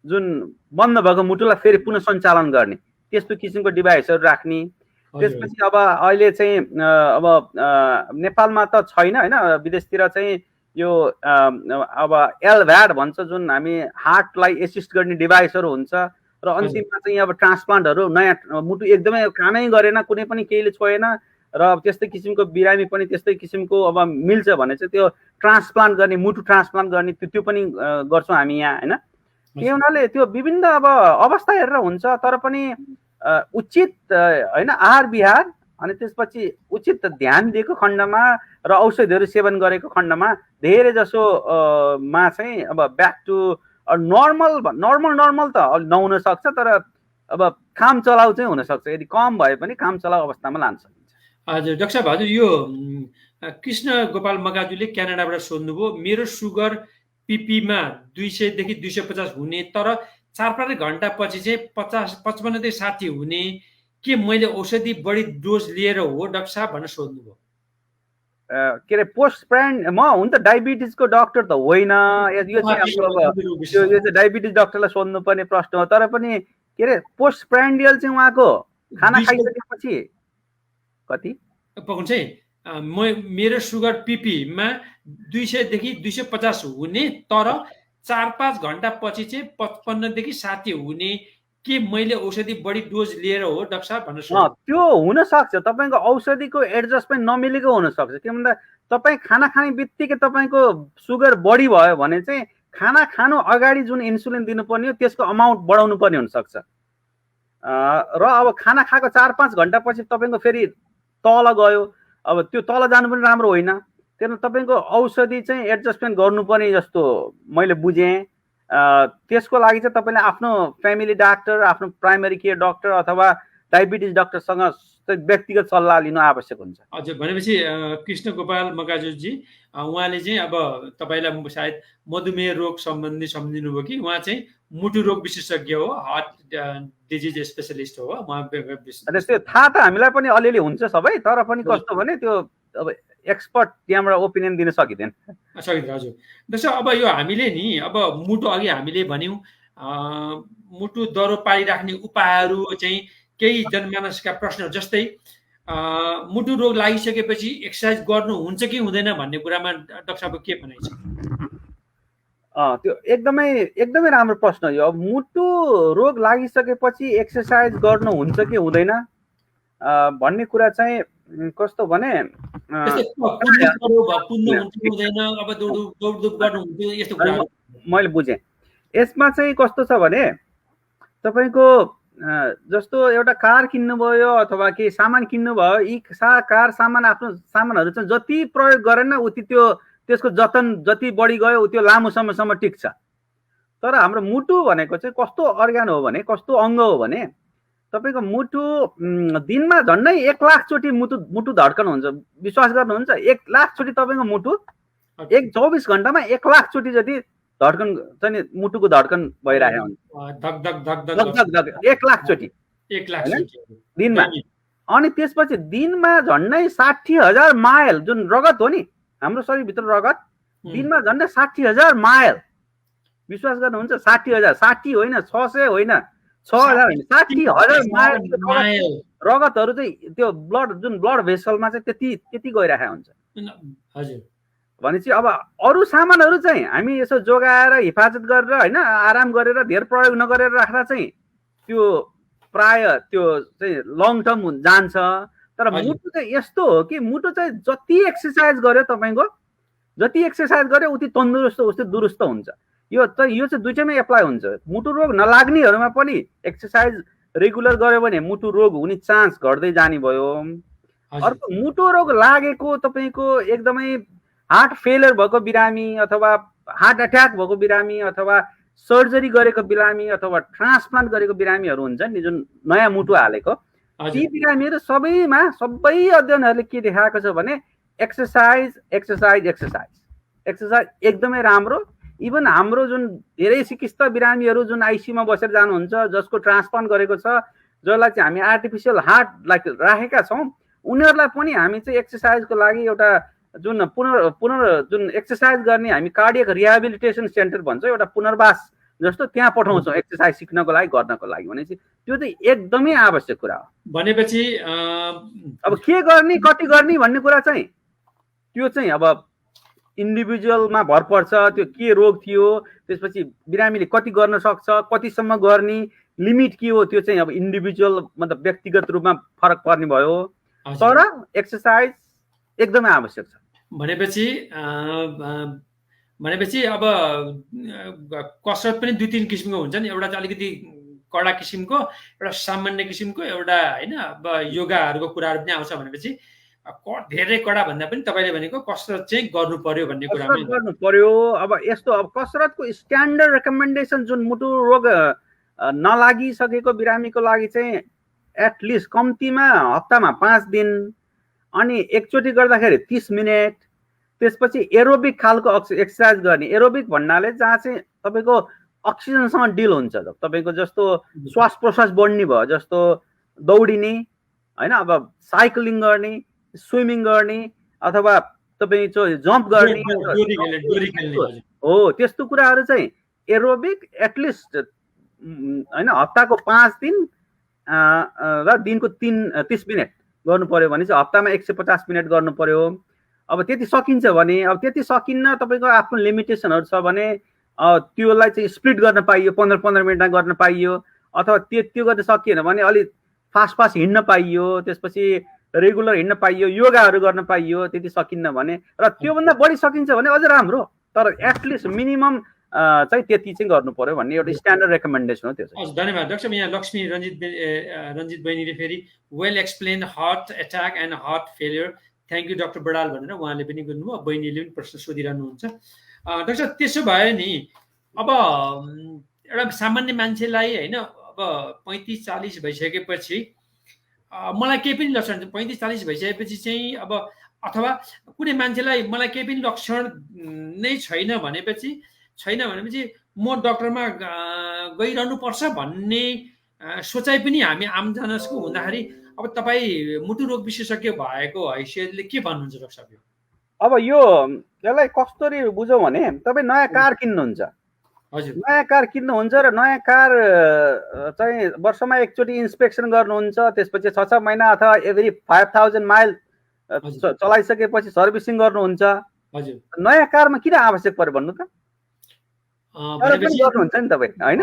जुन बन्द भएको मुटुलाई फेरि पुनः सञ्चालन गर्ने त्यस्तो किसिमको डिभाइसहरू राख्ने। त्यसपछि अब अहिले चाहिँ अब नेपालमा त छैन होइन, विदेशतिर चाहिँ यो अब एलभ्याड भन्छ जुन हामी हार्टलाई एसिस्ट गर्ने डिभाइसहरू हुन्छ र अन्तिममा चाहिँ अब ट्रान्सप्लान्टहरू नयाँ मुटु एकदमै कामै गरेन, कुनै पनि केहीले छोएन र त्यस्तै किसिमको बिरामी पनि त्यस्तै किसिमको अब मिल्छ भने चाहिँ त्यो ट्रान्सप्लान्ट गर्ने, मुटु ट्रान्सप्लान्ट गर्ने त्यो पनि गर्छौँ हामी यहाँ होइन। त्यही हुनाले त्यो विभिन्न अब अवस्था हेरेर हुन्छ, तर पनि उचित होइन आहार विहार अनि त्यसपछि उचित ध्यान दिएको खण्डमा र औषधिहरू सेवन गरेको खण्डमा धेरै जसो मा चाहिँ अब ब्याक टु नर्मल त नहुन सक्छ, तर अब काम चलाउ चाहिँ हुनसक्छ। यदि कम भए पनि काम चलाउ अवस्थामा लान सकिन्छ। हजुर डाक्टर साहब, हजुर यो कृष्ण गोपाल मगाजुले क्यानाडाबाट सोध्नुभयो, मेरो सुगर पिपीमा 200 देखि 250 हुने तर 4-5 घण्टा पछि चाहिँ 55 देखि 60 हुने, के मैले औषधि बढी डोज लिएर हो डाक्टर साहब भनेर सोध्नुभयो। के अरे पोस्ट प्रान्ड म हुन त डायबिटिजको डक्टर त होइन, यो चाहिँ डायबिटिज डक्टरलाई सोध्नुपर्ने प्रश्न हो। तर पनि के अरे पोस्ट प्रान्डियल चाहिँ उहाँको खाना खाइसकेपछि कति चाहिँ मेरो सुगर पिपीमा 200 देखि 250 हुने तर 4-5 घण्टा पछि चाहिँ 55 देखि 60 हुने, के मैले औषधि बढी डोज लिएर हो डाक्टर साहब भनेर सोध्नुभयो। त्यो हुन सक्छ, तपाईँको औषधिको एडजस्टमेन्ट नमिलेको हुन सक्छ। के भन्दा तपाईँ खाना खाने बित्तिकै तपाईँको सुगर बढी भयो भने चाहिँ खाना खानु अगाडि जुन इन्सुलिन दिनुपर्ने हो त्यसको अमाउन्ट बढाउनु पर्ने हुनसक्छ र अब खाना खाएको 4-5 घण्टा पछि तपाईँको फेरि तल गयो, अब त्यो तल जानु पनि राम्रो होइन। त्यही तपाईँको औषधि चाहिँ एडजस्टमेन्ट गर्नुपर्ने जस्तो मैले बुझेँ। त्यसको लागि चाहिँ तपाईँले आफ्नो फ्यामिली डाक्टर, आफ्नो प्राइमरी केयर डक्टर अथवा डायबिटिज डक्टरसँग व्यक्तिगत सल्लाह लिनु आवश्यक हुन्छ। हजुर, भनेपछि कृष्ण गोपाल मगाजुजी उहाँले चाहिँ अब तपाईँलाई सायद मधुमेह रोग सम्बन्धी सम्झिनुभयो कि उहाँ चाहिँ मुटु रोग विशेषज्ञ हो, हार्ट डिजिज स्पेसलिस्ट हो उहाँ। त्यो थाहा त हामीलाई पनि अलिअलि हुन्छ सबै, तर पनि कस्तो भने त्यो अब एक्सपर्ट त्यहाँबाट ओपिनियन दिन सकिँदैन। हजुर जस्तो अब यो हामीले नि अब मुटु अघि हामीले भन्यौँ मुटु दह्रो पारिराख्ने उपायहरू चाहिँ केही जनमानसका प्रश्न जस्तै मुटु रोग लागिसकेपछि एक्सर्साइज गर्नु हुन्छ कि हुँदैन भन्ने कुरामा डाक्टर साहब के भनाइ छ? त्यो एकदमै राम्रो प्रश्न यो। मुटु रोग लागिसकेपछि एक्सर्साइज गर्नु हुन्छ कि हुँदैन भन्ने कुरा चाहिँ कस्तो भने मैले बुझेँ। यसमा चाहिँ कस्तो छ भने तपाईँको जस्तो एउटा कार किन्नुभयो अथवा केही सामान किन्नुभयो, यी कार सामान आफ्नो सामानहरू चाहिँ जति प्रयोग गरेन उति त्यसको जतन जति बढी गयो त्यो लामो समयसम्म टिक्छ। तर हाम्रो मुटु भनेको चाहिँ कस्तो अर्गान हो भने, कस्तो अङ्ग हो भने तपाईँको मुटु दिनमा झन्डै 1 लाख चोटि मुटु धड्कन हुन्छ। विश्वास गर्नुहुन्छ? 1 लाख चोटि तपाईँको मुटु 24 घण्टामा 1 लाख चोटि जति धड्कन चाहिँ मुटुको धड्कन भइरहेको हुन्छ। 1 लाख चोटि दिनमा। अनि त्यसपछि दिनमा झन्डै 60,000 माइल जुन रगत हो नि हाम्रो शरीरभित्र रगत, दिनमा झन्डै 60,000 माइल। विश्वास गर्नुहुन्छ? 60,000, 60 होइन, 600 होइन, 6,000 होइन, 60,000 माइल रगतहरू चाहिँ त्यो जुन ब्लड भेसलमा चाहिँ त्यति गइरहेको हुन्छ। हजुर, भनेपछि अब अरू सामानहरू चाहिँ हामी यसो जोगाएर हिफाजत गरेर होइन आराम गरेर धेर प्रयोग नगरेर राख्दा चाहिँ त्यो प्राय त्यो चाहिँ लङ टर्म जान्छ। तर मुटु चाहिँ यस्तो हो कि मुटु चाहिँ जति एक्सर्साइज गर्यो तपाईँको, जति एक्सर्साइज गर्यो उति तन्दुरुस्त उस्तै दुरुस्त हुन्छ। यो चाहिँ दुईटैमै एप्लाई हुन्छ। मुटु रोग नलाग्नेहरूमा पनि एक्सर्साइज रेगुलर गर्यो भने मुटु रोग हुने चान्स घट्दै जाने भयो। अर्को मुटु रोग लागेको तपाईँको एकदमै हार्ट फेलियर भएको बिरामी अथवा हार्ट अट्याक भएको बिरामी अथवा सर्जरी गरेको बिरामी अथवा ट्रान्सप्लान्ट गरेको बिरामीहरू हुन्छ नि जुन नयाँ मुटु हालेको, ती बिरामीहरू सबैमा सबै अध्ययनहरूले के देखाएको छ भने एक्सर्साइज एकदमै राम्रो। इभन हाम्रो जुन धेरै चिकित्सक बिरामीहरू जुन आइसियुमा बसेर जानुहुन्छ, जसको ट्रान्सप्लान्ट गरेको छ, जसलाई चाहिँ हामी आर्टिफिसियल हार्ट राखेका छौँ, उनीहरूलाई पनि हामी चाहिँ एक्सर्साइजको लागि एउटा जुन जुन एक्सर्साइज गर्ने हामी कार्डियक रिहेबिलिटेसन सेन्टर भन्छ, एउटा पुनर्वास जस्तो त्यहाँ पठाउँछौँ एक्सर्साइज सिक्नको लागि, गर्नको लागि। भनेपछि त्यो चाहिँ एकदमै आवश्यक कुरा हो। भनेपछि अब के गर्ने कति गर्ने भन्ने कुरा चाहिँ त्यो चाहिँ अब इन्डिभिजुअलमा भर पर्छ। त्यो के रोग थियो, त्यसपछि बिरामीले कति गर्न सक्छ, कतिसम्म गर्ने, लिमिट के हो, त्यो चाहिँ अब इन्डिभिजुअल मतलब व्यक्तिगत रूपमा फरक पर्ने भयो। तर एक्सर्साइज एकदमै आवश्यक छ। भनेपछि अब कसरत पनि 2-3 किसिमको हुन्छ नि। एउटा चाहिँ अलिकति कडा किसिमको, एउटा सामान्य किसिमको, एउटा होइन अब योगाहरूको कुराहरू पनि आउँछ। भनेपछि धेरै कडा भन्दा पनि तपाईँले भनेको कसरत चाहिँ गर्नु पर्यो भन्ने कुरामा गर्नु पर्यो। अब यस्तो अब कसरतको स्ट्यान्डर्ड रेकमेन्डेसन जुन मुटु रोग नलागिसकेको बिरामीको लागि चाहिँ एटलिस्ट कम्तीमा हप्तामा 5 दिन, अनि एकचोटि गर्दाखेरि 30 मिनट, त्यसपछि एरोबिक खालको एक्सर्साइज गर्ने। एरोबिक भन्नाले जहाँ चाहिँ तपाईँको अक्सिजनसँग डिल हुन्छ, तपाईँको जस्तो श्वास प्रश्वास बढ्ने भयो, जस्तो दौडिने होइन, अब साइक्लिङ गर्ने, स्विमिङ गर्ने, अथवा तपाईँ जम्प गर्ने हो, त्यस्तो कुराहरू चाहिँ एरोबिक एटलिस्ट होइन हप्ताको 5 दिन र दिनको 30 मिनट गर्नु पर्यो भने चाहिँ हप्तामा 150 मिनट गर्नु पर्यो। अब त्यति सकिन्छ भने, अब त्यति सकिन्न, तपाईँको आफ्नो लिमिटेसनहरू छ भने त्योलाई चाहिँ स्प्लिट गर्न पाइयो, 15-15 मिनटमा गर्न पाइयो, अथवा त्यो गर्न सकिएन भने अलिक फास्ट हिँड्न पाइयो, त्यसपछि रेगुलर हिँड्न पाइयो, योगाहरू गर्न पाइयो। त्यति सकिन्न भने र त्योभन्दा बढी सकिन्छ भने अझ राम्रो, तर एटलिस्ट मिनिमम चाहिँ त्यति चाहिँ गर्नु पर्यो भन्ने एउटा स्ट्यान्डर्ड रेकमेन्डेसन हो त्यो चाहिँ। धन्यवाद डाक्टर। यहाँ लक्ष्मी रञ्जित बहिनीले फेरि well explain heart attack and heart failure, thank you doctor Badal भनेर उहाँले पनि गर्नुभयो। बहिनीले पनि प्रश्न सोधिरहनुहुन्छ। डाक्टर त्यसो भयो नि, अब एउटा सामान्य मान्छेलाई होइन अब 35-40 भइसकेपछि मलाई केही पनि लक्षण 35-40 भइसकेपछि चाहिँ अब अथवा कुनै मान्छेलाई मलाई केही पनि लक्षण नै छैन भनेपछि म डक्टरमा गइरहनु पर्छ भन्ने सोचाइ पनि हामी आम जनसको हुँदाखेरि अब तपाईँ मुटु रोग विशेषज्ञ भएको हैसियतले के भन्नुहुन्छ डाक्टर साहब? अब यसलाई कसरी बुझौँ भने, तपाईँ नयाँ कार किन्नुहुन्छ, हजुर, नयाँ कार किन्नुहुन्छ र नयाँ कार चाहिँ वर्षमा एकचोटि इन्सपेक्सन गर्नुहुन्छ, त्यसपछि 6-6 महिना अथवा एभ्री 5000 माइल चलाइसकेपछि सर्भिसिङ गर्नुहुन्छ। हजुर, नयाँ कारमा किन आवश्यक पर्यो भन्नु त? गर्नुहुन्छ नि तपाईँ होइन,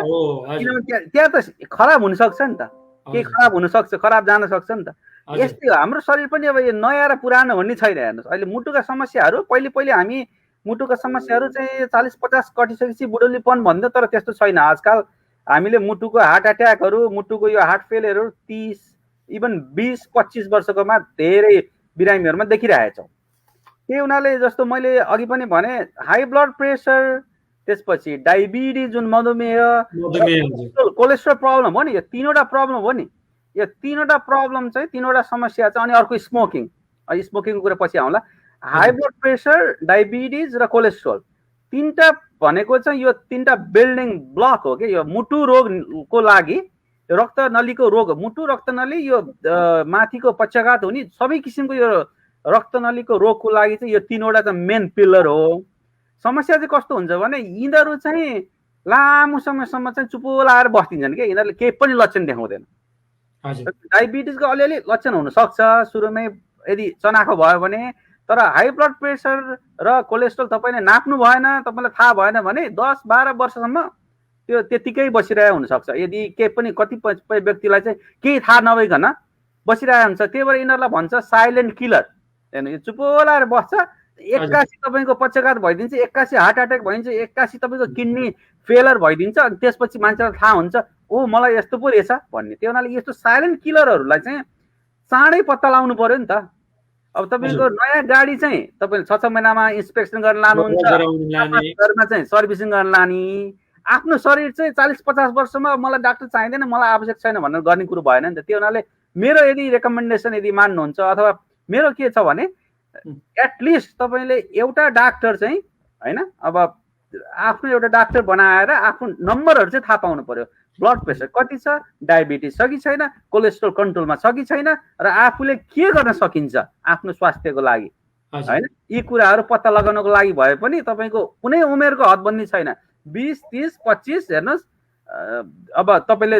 किनभने त्यहाँ त खराब हुनसक्छ नि त, केही खराब हुनसक्छ, खराब जान सक्छ नि त। यस्तै हाम्रो शरीर पनि अब यो नयाँ र पुरानो भन्ने छैन। हेर्नुहोस्, अहिले मुटुका समस्याहरू पहिले हामी मुटुका समस्याहरू चाहिँ 40-50 कटिसकेपछि बुढोलीपन भन्थ्यो, तर त्यस्तो छैन आजकल। हामीले मुटुको हार्ट एट्याकहरू, मुटुको यो हार्ट फेलियरहरू 30 इभन 20-25 वर्षकोमा धेरै बिरामीहरूमा देखिरहेछौँ। त्यही हुनाले जस्तो मैले अघि पनि भने, हाई ब्लड प्रेसर, त्यसपछि डायबिटिज जुन मधुमेह, कोलेस्ट्रोल प्रब्लम हो नि, यो 3वटा प्रब्लम हो नि। यो 3वटा प्रब्लम चाहिँ 3वटा समस्या चाहिँ। अनि अर्को स्मोकिङको कुरा पछि आउँला। हाई ब्लड प्रेसर, डायबिटिज र कोलेस्ट्रोल, 3टा भनेको चाहिँ यो 3टा बिल्डिङ ब्लक हो कि यो मुटु रोगको लागि। रक्तनलीको रोग, मुटु रक्तनली, यो माथिको पक्षघात हुने सबै किसिमको यो रक्तनलीको रोगको लागि चाहिँ यो 3वटा चाहिँ मेन पिलर हो। समस्या चाहिँ कस्तो हुन्छ भने यिनीहरू चाहिँ लामो समयसम्म चाहिँ चुपो लाएर बस्दिन्छन् कि, यिनीहरूले केही पनि लक्षण देखाउँदैन। डायबिटिजको अलिअलि लक्षण हुनसक्छ सुरुमै यदि चनाखो भयो भने, तर हाई ब्लड प्रेसर र कोलेस्ट्रोल तपाईँले नाप्नु भएन, तपाईँलाई थाहा भएन भने 10-12 वर्षसम्म त्यो त्यतिकै बसिरहेको हुनसक्छ। यदि केही पनि कतिपय व्यक्तिलाई चाहिँ केही थाहा नभइकन बसिरहेको हुन्छ। त्यही भएर यिनीहरूलाई भन्छ साइलेन्ट किलर। हेर्नु, यो चुपो लाएर बस्छ, एक्कासी तपाईँको पक्षघात भइदिन्छ, एक्कासी हार्ट एट्याक भइदिन्छ, एक्कासी तपाईँको किडनी फेलर भइदिन्छ। अनि त्यसपछि मान्छेलाई थाहा हुन्छ, ओ मलाई यस्तो पो रहेछ भन्ने। त्यो हुनाले यस्तो साइलेन्ट किलरहरूलाई चाहिँ चाँडै पत्ता लगाउनु पर्यो नि त। अब तपाईँको नयाँ गाडी चाहिँ तपाईँले 6-6 महिनामा इन्सपेक्सन गर्न लानुहुन्छ, घरमा चाहिँ सर्भिसिङ गर्न लाने। आफ्नो शरीर चाहिँ 40-50 वर्षमा मलाई डाक्टर चाहिँदैन, मलाई आवश्यक छैन भनेर गर्ने कुरो भएन नि त। त्यो हुनाले मेरो यदि रेकमेन्डेसन यदि मान्नुहुन्छ, अथवा मेरो के छ भने एटलिस्ट तपाईँले एउटा डाक्टर चाहिँ होइन, अब आफ्नो एउटा डाक्टर बनाएर आफ्नो नम्बरहरू चाहिँ थाहा पाउनु पर्यो। ब्लड प्रेसर कति छ, डायबिटिज छ कि छैन, कोलेस्ट्रोल कन्ट्रोलमा छ कि छैन, र आफूले के गर्न सकिन्छ आफ्नो स्वास्थ्यको लागि। हजुर होइन। यी कुराहरू पत्ता लगाउनको लागि भए पनि तपाईँको कुनै उमेरको हदबन्दी छैन। 20, 30, 25 हेर्नुहोस्। अब तपाईँले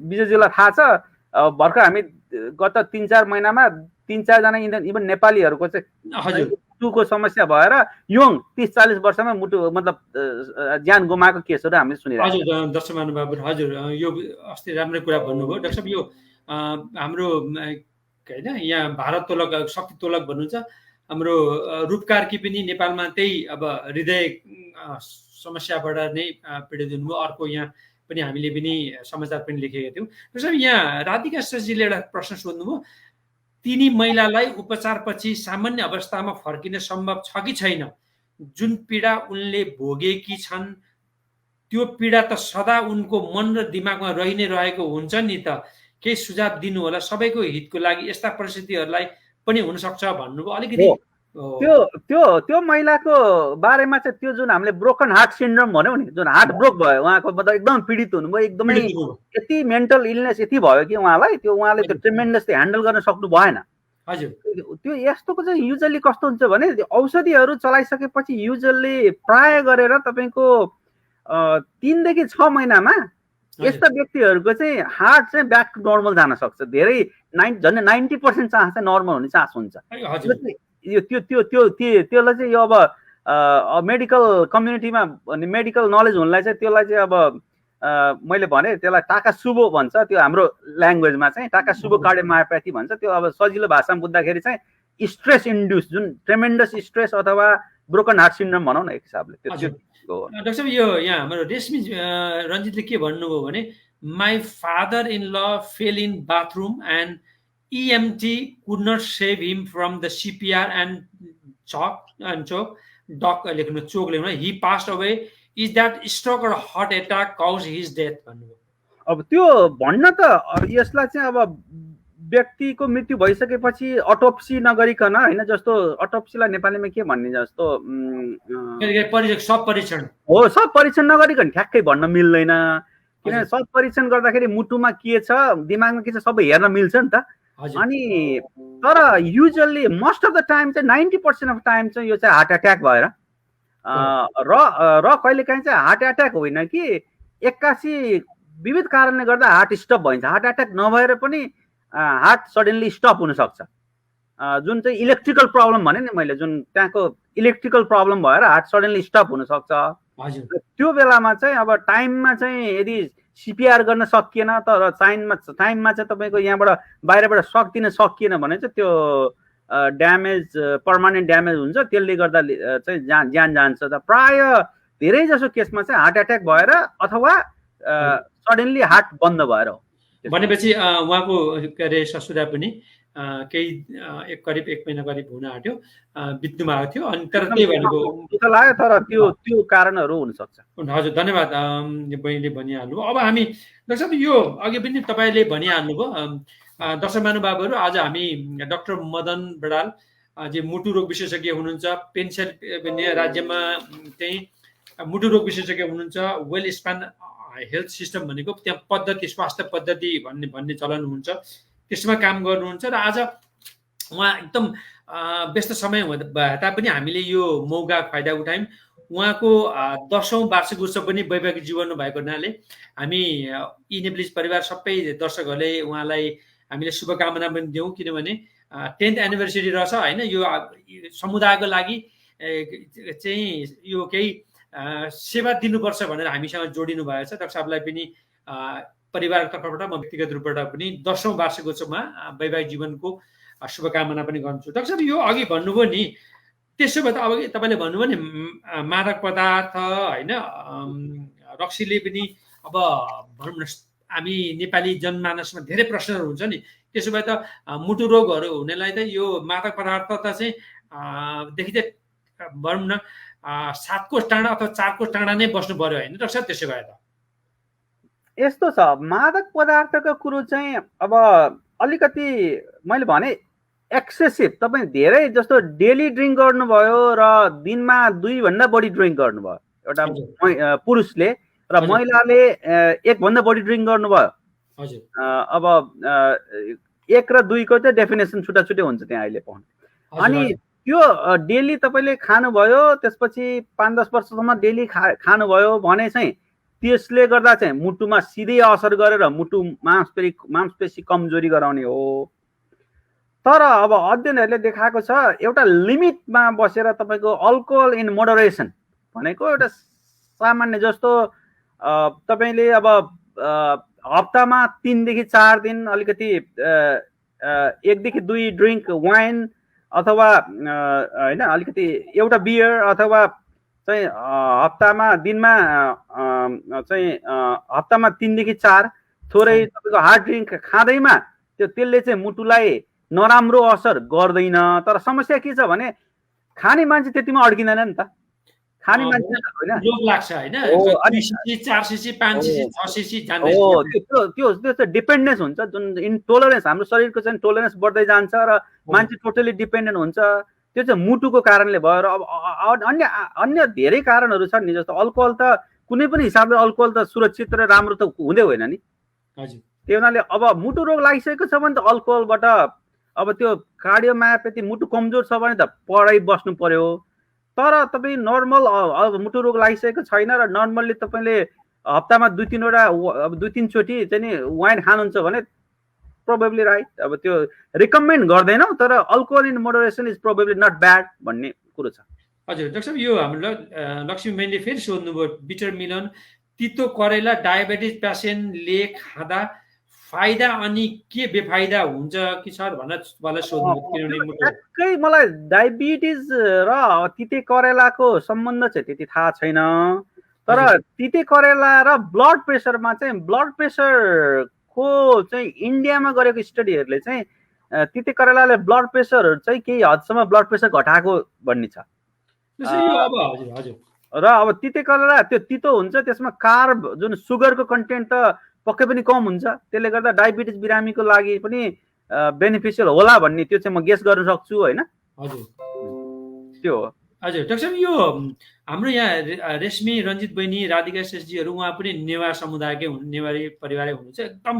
विजयजीलाई थाहा छ, भर्खर हामी गत 3-4 महिनामा 3-4 जना इभन नेपालीहरूको चाहिँ हजुर मुटुको समस्या भएर यङ 30-40 वर्षमा मुटु मतलब ज्यान गुमाएको केसहरू हामीले सुनिरहेको हजुर दर्शक महानुभावहरू, हजुर यो अस्ति राम्रो कुरा भन्नुभयो डाक्टर साहब। यो हाम्रो होइन यहाँ भारत तोलक शक्ति तोलक भन्नुहुन्छ हाम्रो रूपकारकी पनि नेपालमा त्यही अब हृदय समस्याबाट नै पीडित हुनुभयो। अर्को यहाँ पनि हामीले पनि समाचार पनि लेखेका थियौँ। डाक्टर साहब यहाँ राधिका श्रेष्ठजीले एउटा प्रश्न सोध्नुभयो, तिनी महिलालाई उपचारपछि सामान्य अवस्थामा फर्किन सम्भव छ कि छैन? जुन पीडा उनले भोगेकी छन् त्यो पीडा त सदा उनको मन र दिमागमा रहि नै रहेको हुन्छ नि त। केही सुझाव दिनु होला, सबैको हितको लागि यस्ता परिस्थितिहरूलाई पनि हुन सक्छ भन्नुभयो। अलिकति त्यो त्यो त्यो महिलाको बारेमा चाहिँ त्यो जुन हामीले ब्रोकन हार्ट सिन्ड्रोम भन्यौँ नि, जुन हार्ट ब्रोक भयो, उहाँको मतलब एकदम पीडित हुनुभयो, एकदमै यति मेन्टल इलनेस यति भयो कि उहाँलाई त्यो उहाँले त्यो ट्रिमेन्डसली ह्यान्डल गर्न सक्नु भएन। हजुर त्यो यस्तोको चाहिँ युजली कस्तो हुन्छ भने औषधिहरू चलाइसकेपछि युजली प्राय गरेर तपाईँको 3 देखि 6 महिनामा यस्ता व्यक्तिहरूको चाहिँ हार्ट चाहिँ ब्याक टु नर्मल जान सक्छ। धेरै झन् 90% चान्स चाहिँ नर्मल हुने चान्स हुन्छ। त्यसलाई चाहिँ यो अब मेडिकल कम्युनिटीमा मेडिकल नलेज हुनलाई चाहिँ त्यसलाई चाहिँ अब मैले भने त्यसलाई टाकासुबो भन्छ, त्यो हाम्रो ल्याङ्ग्वेजमा चाहिँ टाकासुबो कार्डियोमायोप्याथी भन्छ। त्यो अब सजिलो भाषामा बुझ्दाखेरि चाहिँ स्ट्रेस इन्ड्युस, जुन ट्रेमेन्डस स्ट्रेस अथवा ब्रोकन हार्ट सिन्ड्रोम भनौँ न एक हिसाबले। डाक्टर साहब यो यहाँ हाम्रो रेशमी रञ्जितले के भन्नुभयो भने, माई फादर इन ल fail in bathroom and EMT could not save him from the CPR and choke doc लेख्नु चोक लेख्नु, he passed away. Is that stroke or heart attack caused his death भन्नुभयो। अब त्यो भन्न त यसलाई चाहिँ अब व्यक्तिको मृत्यु भइसकेपछि अटोप्सी नगरिकन होइन, जस्तो अटोप्सीलाई नेपालीमा के भन्ने जस्तो सब परीक्षण हो, सब परीक्षण नगरिकन ठ्याक्कै भन्न मिल्दैन। किनभने सब परीक्षण गर्दाखेरि मुटुमा के छ दिमागमा के छ सबै हेर्न मिल्छ नि त। अनि तर usually most of the time चाहिँ 90% अफ टाइम चाहिँ यो चाहिँ हार्ट एट्याक भएर र कहिलेकाहीँ चाहिँ हार्ट एट्याक होइन कि एक्कासी विविध कारणले गर्दा हार्ट स्टप भइन्छ। हार्ट एट्याक नभएर पनि हार्ट सडनली स्टप हुनसक्छ। जुन चाहिँ इलेक्ट्रिकल प्रब्लम भने नि मैले, जुन त्यहाँको इलेक्ट्रिकल प्रब्लम भएर हार्ट सडनली स्टप हुनसक्छ। त्यो बेलामा चाहिँ अब टाइममा चाहिँ यदि सिपिआर गर्न सकिएन तर टाइममा चाहिँ तपाईँको यहाँबाट बाहिरबाट सक दिन सकिएन भने चाहिँ त्यो ड्यामेज पर्मानेन्ट ड्यामेज हुन्छ। त्यसले गर्दा चाहिँ ज्यान जान्छ। त प्राय धेरै जसो केसमा चाहिँ हार्ट एट्याक भएर अथवा सडनली हार्ट बन्द भएर हो। भनेपछि उहाँको के अरे ससुरा पनि केही करिब 1 महिना करिब हुन आँट्यो, बित्नु भएको थियो। अनि तर त्यही भनेको दुःख लाग्यो, तर त्यो कारणहरू हुनसक्छ। हजुर धन्यवाद बहिनीले भनिहाल्नुभयो। अब हामी डाक्टर साहब यो अघि पनि तपाईँले भनिहाल्नुभयो, दर्शक महानुभावहरू, आज हामी डाक्टर मदन बडाल जे मुटु रोग विशेषज्ञ हुनुहुन्छ, पेन्सिल्भेनिया राज्यमा चाहिँ मुटु रोग विशेषज्ञ हुनुहुन्छ। वेल स्पान हेल्थ सिस्टम भनेको त्यहाँ पद्धति, स्वास्थ्य पद्धति भन्ने चलन हुन्छ, त्यसमा काम गर्नुहुन्छ। र आज उहाँ एकदम व्यस्त समय भए तापनि हामीले यो मौका फाइदा उठायौँ। उहाँको 10औं वार्षिक उत्सव पनि वैवाहिक जीवनमा भएको हुनाले हामी इनेब्लिज परिवार सबै दर्शकहरूले उहाँलाई हामीले शुभकामना पनि दियौँ। किनभने 10th एनिभर्सरी रहेछ होइन, यो समुदायको लागि चाहिँ यो केही सेवा दिनुपर्छ भनेर हामीसँग जोडिनु भएको छ। डाक्टर साहबलाई पनि परिवारको तर्फबाट म व्यक्तिगत रूपबाट पनि 10औं वार्षिक उत्सवमा वैवाहिक जीवनको शुभकामना पनि गर्छु। डाक्टर साहब यो अघि भन्नुभयो नि, त्यसो भए त अब तपाईँले भन्नुभयो नि मादक पदार्थ होइन, रक्सीले पनि अब भनौँ न हामी नेपाली जनमानसमा धेरै प्रश्नहरू हुन्छ नि। त्यसो भए त मुटु रोगहरू हुनेलाई त यो मादक पदार्थ त चाहिँ देखि चाहिँ भनौँ न 7 कोस टाढा अथवा 4 कोस टाढा नै बस्नु पर्यो होइन डाक्टर साहब? त्यसो भए त यस्तो छ, मादक पदार्थको कुरो चाहिँ अब अलिकति मैले भने एक्सेसिभ, तपाईँ धेरै जस्तो डेली ड्रिङ्क गर्नुभयो र दिनमा 2 भन्दा बढी ड्रिङ्क गर्नुभयो एउटा पुरुषले, र महिलाले 1 भन्दा बढी ड्रिङ्क गर्नुभयो। अब 1 र 2 को चाहिँ डेफिनेसन छुट्टा छुट्टै हुन्छ त्यहाँ अहिले पाउनु। अनि त्यो डेली तपाईँले खानुभयो, त्यसपछि 5-10 वर्षसम्म डेली खानुभयो भने चाहिँ त्यसले गर्दा चाहिँ मुटुमा सिधै असर गरेर मुटु मांसपेशी कमजोरी गराउने हो। तर अब अध्ययनहरूले देखाएको छ एउटा लिमिटमा बसेर तपाईँको अल्कोहल इन मोडरेसन भनेको एउटा सामान्य जस्तो तपाईँले अब हप्तामा 3 देखि 4 दिन अलिकति 1 देखि 2 ड्रिङ्क वाइन अथवा होइन अलिकति एउटा बियर अथवा चाहिँ हप्तामा दिनमा चाहिँ हप्तामा 3 देखि 4 थोरै तपाईँको हार्ड ड्रिङ्क खाँदैमा त्यसले चाहिँ मुटुलाई नराम्रो असर गर्दैन। तर समस्या के छ भने खाने मान्छे त्यतिमा अड्किँदैन नि त। खाने मान्छे होइन लोभ लाग्छ होइन 2 सीसी 4 सीसी 5 सीसी 6 सीसी जान्दै त्यो चाहिँ डिपेन्डेन्स हुन्छ, जुन इन्टोलरेन्स हाम्रो शरीरको चाहिँ टोलरेन्स बढ्दै जान्छ र मान्छे टोटली डिपेन्डेन्ट हुन्छ। त्यो चाहिँ मुटुको कारणले भयो। र अब अन्य धेरै कारणहरू छन् नि, जस्तो अल्कोहल त कुनै पनि हिसाबले अल्कोहल त सुरक्षित र राम्रो त हुँदै होइन नि। हजुर त्यही हुनाले अब मुटु रोग लागिसकेको छ भने त अल्कोहलबाट अब त्यो कार्डियोमायोपेथी मुटु कमजोर छ भने त पढाइ बस्नु पर्यो। तर तपाईँ नर्मल अब मुटु रोग लागिसकेको छैन र नर्मल्ली तपाईँले हप्तामा 2-3 चोटि चाहिँ नि वाइन खानुहुन्छ भने प्रोबेबली राइट। अब त्यो रिकमेन्ड गर्दैनौँ, तर alcohol in moderation is probably not bad भन्ने कुरो छ। हजुर डाक्टर साहब, यो हाम्रो लक्ष्मी बहिनीले फेरि सोध्नुभयो बिटर मिलन तितो करेला डायबिटिज पेसेन्टले खाँदा फाइदा अनि के बेफाइदा हुन्छ कि सर भनेर मलाई सोध्नुभयो। ठ्याक्कै मलाई डायबिटिज र तिते करेलाको सम्बन्ध चाहिँ त्यति थाहा छैन। तर तिते करेला र ब्लड प्रेसरमा चाहिँ ब्लड प्रेसरको चाहिँ इन्डियामा गरेको स्टडीहरूले चाहिँ तिते करेलाले ब्लड प्रेसर चाहिँ केही हदसम्म ब्लड प्रेसर घटाएको भन्ने छ। र अब तिते करेला त्यो तितो हुन्छ, त्यसमा कार्ब जुन सुगरको कन्टेन्ट त पक्कै पनि कम हुन्छ, त्यसले गर्दा डायबिटिज बिरामीको लागि पनि बेनिफिसियल होला भन्ने त्यो चाहिँ म गेस गर्न सक्छु होइन। हजुर त्यो हो। हजुर डाक्टर साहब, यो हाम्रो यहाँ रेशमी रञ्जित बहिनी राधिका शेषजीहरू उहाँ पनि नेवार समुदायकै नेवारी परिवारै हुनुहुन्छ। एकदम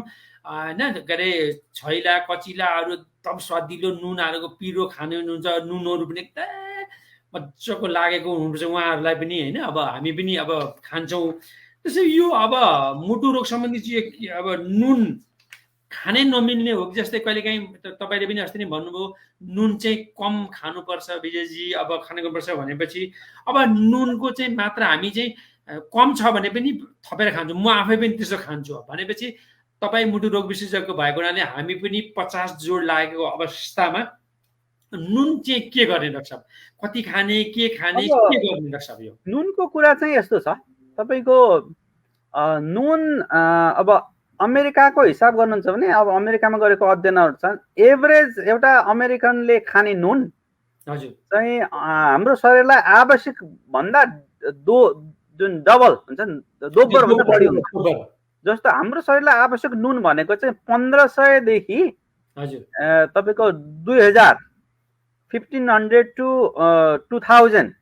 होइन के अरे छैला कचिलाहरू एकदम स्वादिलो नुन हालेको पिरो खानुहुन्छ, नुनहरू पनि एकदम मजाको लागेको हुनुपर्छ उहाँहरूलाई पनि होइन। अब हामी पनि अब खान्छौँ। त्यसै यो अब मुटु रोग सम्बन्धी चाहिँ अब नुन खानै नमिल्ने हो कि जस्तै कहिलेकाहीँ तपाईँले पनि अस्ति नै भन्नुभयो नुन चाहिँ कम खानुपर्छ विजयजी, अब खानुपर्छ भनेपछि अब नुनको चाहिँ मात्रा हामी चाहिँ कम छ भने पनि थपेर खान्छौँ। म आफै पनि त्यसो खान्छु भनेपछि तपाईँ मुटु रोग विशेषज्ञ भएको हुनाले हामी पनि 50 जोड लागेको अवस्थामा नुन चाहिँ के गर्ने डाक्टर साहब, कति खाने के खाने के गर्ने डाक्टर साहब? यो नुनको कुरा चाहिँ यस्तो छ, तपाईँको नुन अब अमेरिकाको हिसाब गर्नुहुन्छ भने अब अमेरिकामा गरेको अध्ययनहरू छन्। एभरेज एउटा अमेरिकनले खाने नुन चाहिँ हाम्रो शरीरलाई आवश्यक भन्दा जुन डबल हुन्छ नि, दोब्बर भन्दा बढी हुन्छ। जस्तो हाम्रो शरीरलाई आवश्यक नुन भनेको चाहिँ 1500 देखि तपाईँको 2000 1500 to 2000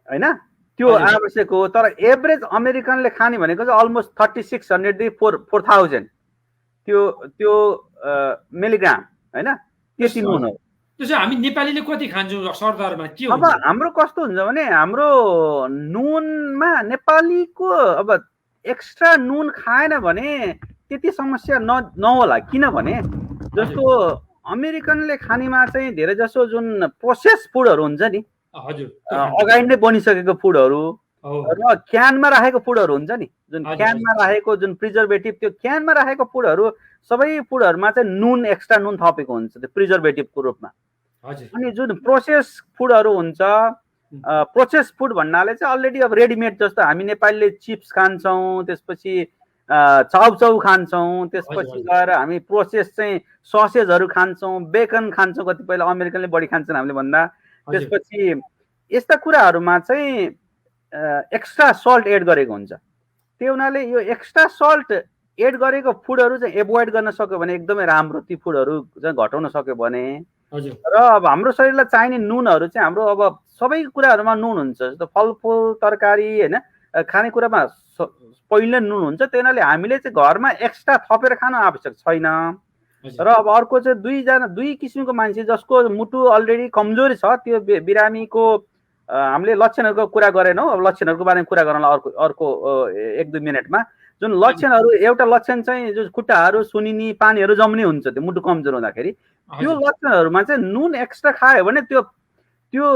होइन त्यो आवश्यक हो। तर एभरेज अमेरिकनले खाने भनेको चाहिँ अलमोस्ट 3600 देखि 4000 त्यो मिलिग्राम होइन, त्यति नुन हो। त्यसो हामी नेपालीले कति खान्छौँ सरदरमा के हुन्छ? अब हाम्रो कस्तो हुन्छ भने हाम्रो नुनमा नेपालीको अब एक्स्ट्रा नुन खाएन भने त्यति समस्या नहोला। किनभने जस्तो अमेरिकनले खानेमा चाहिँ धेरै जसो जुन प्रोसेस फुडहरू हुन्छ नि, अगाडि नै बनिसकेको फुडहरू र क्यानमा राखेको फुडहरू हुन्छ नि, जुन क्यानमा राखेको जुन प्रिजर्भेटिभ, त्यो क्यानमा राखेको फुडहरू सबै फुडहरूमा चाहिँ नुन एक्स्ट्रा नुन थपेको हुन्छ त्यो प्रिजर्भेटिभको रूपमा। अनि जुन प्रोसेस फुडहरू हुन्छ, प्रोसेस फुड भन्नाले चाहिँ अलरेडी अब रेडिमेड, जस्तो हामी नेपालीले चिप्स खान्छौँ, त्यसपछि चाउचाउ खान्छौँ, त्यसपछि गएर हामी प्रोसेस चाहिँ ससेजहरू खान्छौँ, बेकन खान्छौँ, कतिपयले अमेरिकनले बढी खान्छन् हामीले भन्दा। त्यसपछि यस्ता कुराहरूमा चाहिँ एक्स्ट्रा सल्ट एड गरेको हुन्छ। त्यो हुनाले यो एक्स्ट्रा सल्ट एड गरेको फुडहरू चाहिँ एभोइड गर्न सक्यो भने एकदमै राम्रो, ती फुडहरू चाहिँ घटाउन सक्यो भने। र अब हाम्रो शरीरलाई चाहिने नुनहरू चाहिँ हाम्रो अब सबै कुराहरूमा नुन हुन्छ, जस्तो फलफुल तरकारी होइन, खानेकुरामा पहिले नुन हुन्छ। त्यही हुनाले हामीले चाहिँ घरमा एक्स्ट्रा थपेर खानु आवश्यक छैन। हजुर र अब अर्को चाहिँ दुई किसिमको मान्छे जसको मुटु अलरेडी कमजोरी छ, त्यो बिरामीको हामीले लक्षणहरूको कुरा गरेनौँ। अब लक्षणहरूको बारेमा कुरा गरौँला अर्को अर्को 1-2 मिनटमा। जुन लक्षणहरू, एउटा लक्षण चाहिँ जो खुट्टाहरू सुनिने, पानीहरू जम्ने हुन्छ त्यो मुटु कमजोर हुँदाखेरि, त्यो हजुर लक्षणहरूमा चाहिँ नुन एक्स्ट्रा खायो भने त्यो त्यो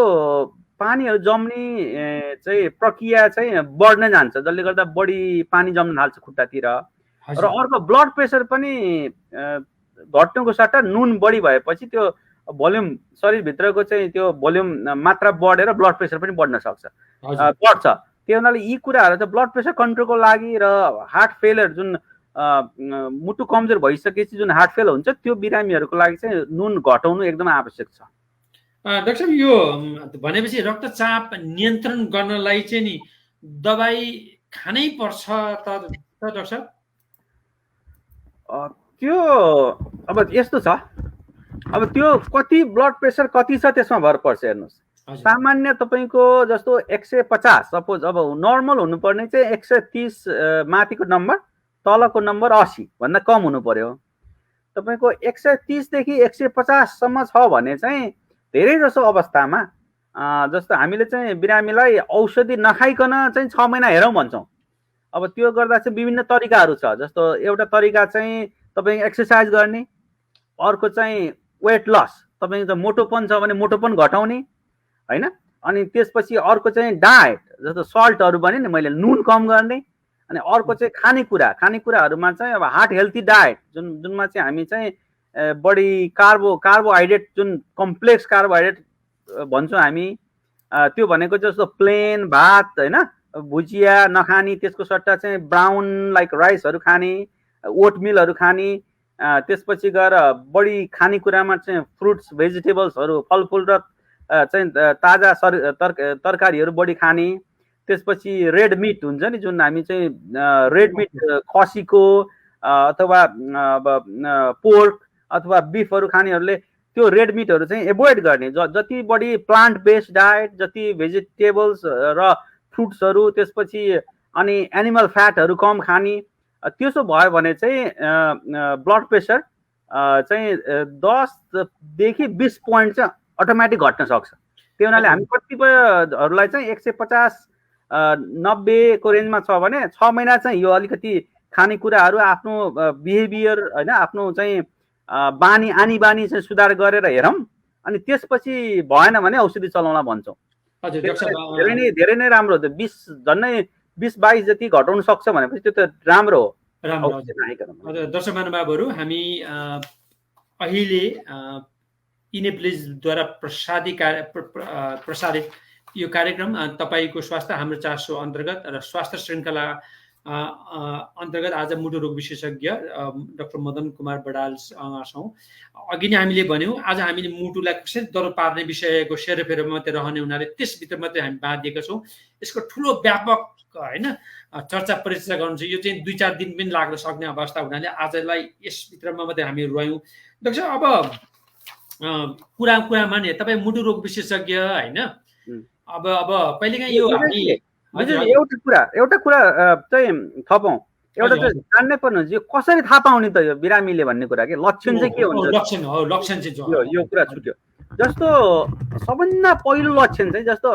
पानीहरू जम्ने चाहिँ प्रक्रिया चाहिँ बढ्न जान्छ, जसले गर्दा बढी पानी जम्न थाल्छ खुट्टातिर। र हजुर अर्को ब्लड प्रेसर पनि घट्नुको सट्टा नुन बढी भएपछि त्यो भोल्युम, शरीरभित्रको चाहिँ त्यो भोल्युम मात्रा बढेर ब्लड प्रेसर पनि बढ्न सक्छ, हजुर बढ्छ। त्यो हुनाले यी कुराहरू चाहिँ ब्लड प्रेसर कन्ट्रोलको लागि र हार्ट फेलियर, जुन मुटु कमजोर भइसकेपछि जुन हार्ट फेल हुन्छ, त्यो बिरामीहरूको लागि चाहिँ नुन घटाउनु एकदमै आवश्यक छ। डाक्टर साहब, यो भनेपछि रक्तचाप नियन्त्रण गर्नलाई चाहिँ नि दबाई खानै पर्छ त डाक्टर साहब? त्यो अब यस्तो छ, अब त्यो कति ब्लड प्रेसर कति छ त्यसमा भर पर्छ। हेर्नुहोस्, सामान्य तपाईँको जस्तो 150, सपोज अब नर्मल हुनुपर्ने चाहिँ 130 माथिको नम्बर, तलको नम्बर 80 भन्दा कम हुनु पर्यो। तपाईँको 130 देखि 150 सम्म छ भने चाहिँ धेरै जसो अवस्थामा जस्तो हामीले चाहिँ बिरामीलाई औषधि नखाइकन चाहिँ 6 महिना हेरौँ भन्छौँ। अब त्यो गर्दा चाहिँ विभिन्न तरिकाहरू छ। जस्तो एउटा तरिका चाहिँ तपाईँ एक्सर्साइज गर्ने, अर्को चाहिँ वेट लस, तपाईँको त मोटोपन छ भने मोटोपन घटाउने होइन। अनि त्यसपछि अर्को चाहिँ डायट, जस्तो सल्टहरू भने नि मैले, नुन कम गर्ने। अनि अर्को चाहिँ खानेकुराहरूमा चाहिँ अब हार्ट हेल्थी डायट, जुनमा चाहिँ हामी चाहिँ बढी कार्बोहाइड्रेट, जुन कम्प्लेक्स कार्बोहाइड्रेट भन्छौँ हामी, त्यो भनेको जस्तो प्लेन भात होइन, भुजिया नखाने, त्यसको सट्टा चाहिँ ब्राउन लाइक राइसहरू खाने, ओटमिलहरू खाने। त्यसपछि गएर बढी खानेकुरामा चाहिँ फ्रुट्स, भेजिटेबल्सहरू, फलफुल र चाहिँ ताजा तरकारीहरू बढी खाने। त्यसपछि रेड मिट हुन्छ नि, जुन हामी चाहिँ रेड मिट, खसीको अथवा पोर्क अथवा बिफहरू खानेहरूले त्यो रेड मिटहरू चाहिँ एभोइड गर्ने। जति बढी प्लान्ट बेस्ड डायट, जति भेजिटेबल्स र फ्रुट्सहरू, त्यसपछि अनि एनिमल फ्याटहरू कम खाने, त्यसो भयो भने चाहिँ ब्लड प्रेसर चाहिँ 10 देखि 20 पोइन्ट चाहिँ अटोमेटिक घट्न सक्छ। त्यो हुनाले हामी कतिपयहरूलाई चाहिँ 150 90 को रेन्जमा छ भने 6 महिना चाहिँ यो अलिकति खानेकुराहरू, आफ्नो बिहेभियर होइन, आफ्नो चाहिँ आनी बानी चाहिँ सुधार गरेर हेरौँ। अनि त्यसपछि भएन भने औषधि चलाउन भन्छौँ। धेरै नै राम्रो हो। 20-22 जति घटाउन सक्छ भनेपछि त्यो त राम्रो हो। दर्शक महानुभावहरू, हामी अहिले इनेप्लिजद्वारा प्रसारित यो कार्यक्रम तपाईँको स्वास्थ्य हाम्रो चासो अन्तर्गत र स्वास्थ्य श्रृङ्खला अन्तर्गत आज मुटु रोग विशेषज्ञ डाक्टर मदन कुमार बडालसँग छौँ। अघि नै हामीले भन्यौँ, आज हामीले मुटुलाई कसरी दह्रो पार्ने विषयको सेरोफेरोमा मात्रै रहने हुनाले त्यसभित्र मात्रै हामी बाँधिएका छौँ। यसको ठुलो व्यापक होइन चर्चा परिचर्चा गर्नु छ, यो चाहिँ 2-4 दिन पनि लाग्न सक्ने अवस्था हुनाले आजलाई यसभित्रमा मात्रै हामी रह्यौँ। डाक्टर साहब, अब कुरामा नि तपाईँ मुटु रोग विशेषज्ञ होइन, अब कहिलेकाहीँ यो हामी एउटा कुरा चाहिँ थपौँ, एउटा चाहिँ जान्नै पर्ने हुन्छ, यो कसरी थाहा पाउने त यो बिरामीले भन्ने कुरा के लक्षण चाहिँ के हुन्छ? लक्षण चाहिँ यो कुरा छुट्यो। जस्तो सबभन्दा पहिलो लक्षण चाहिँ जस्तो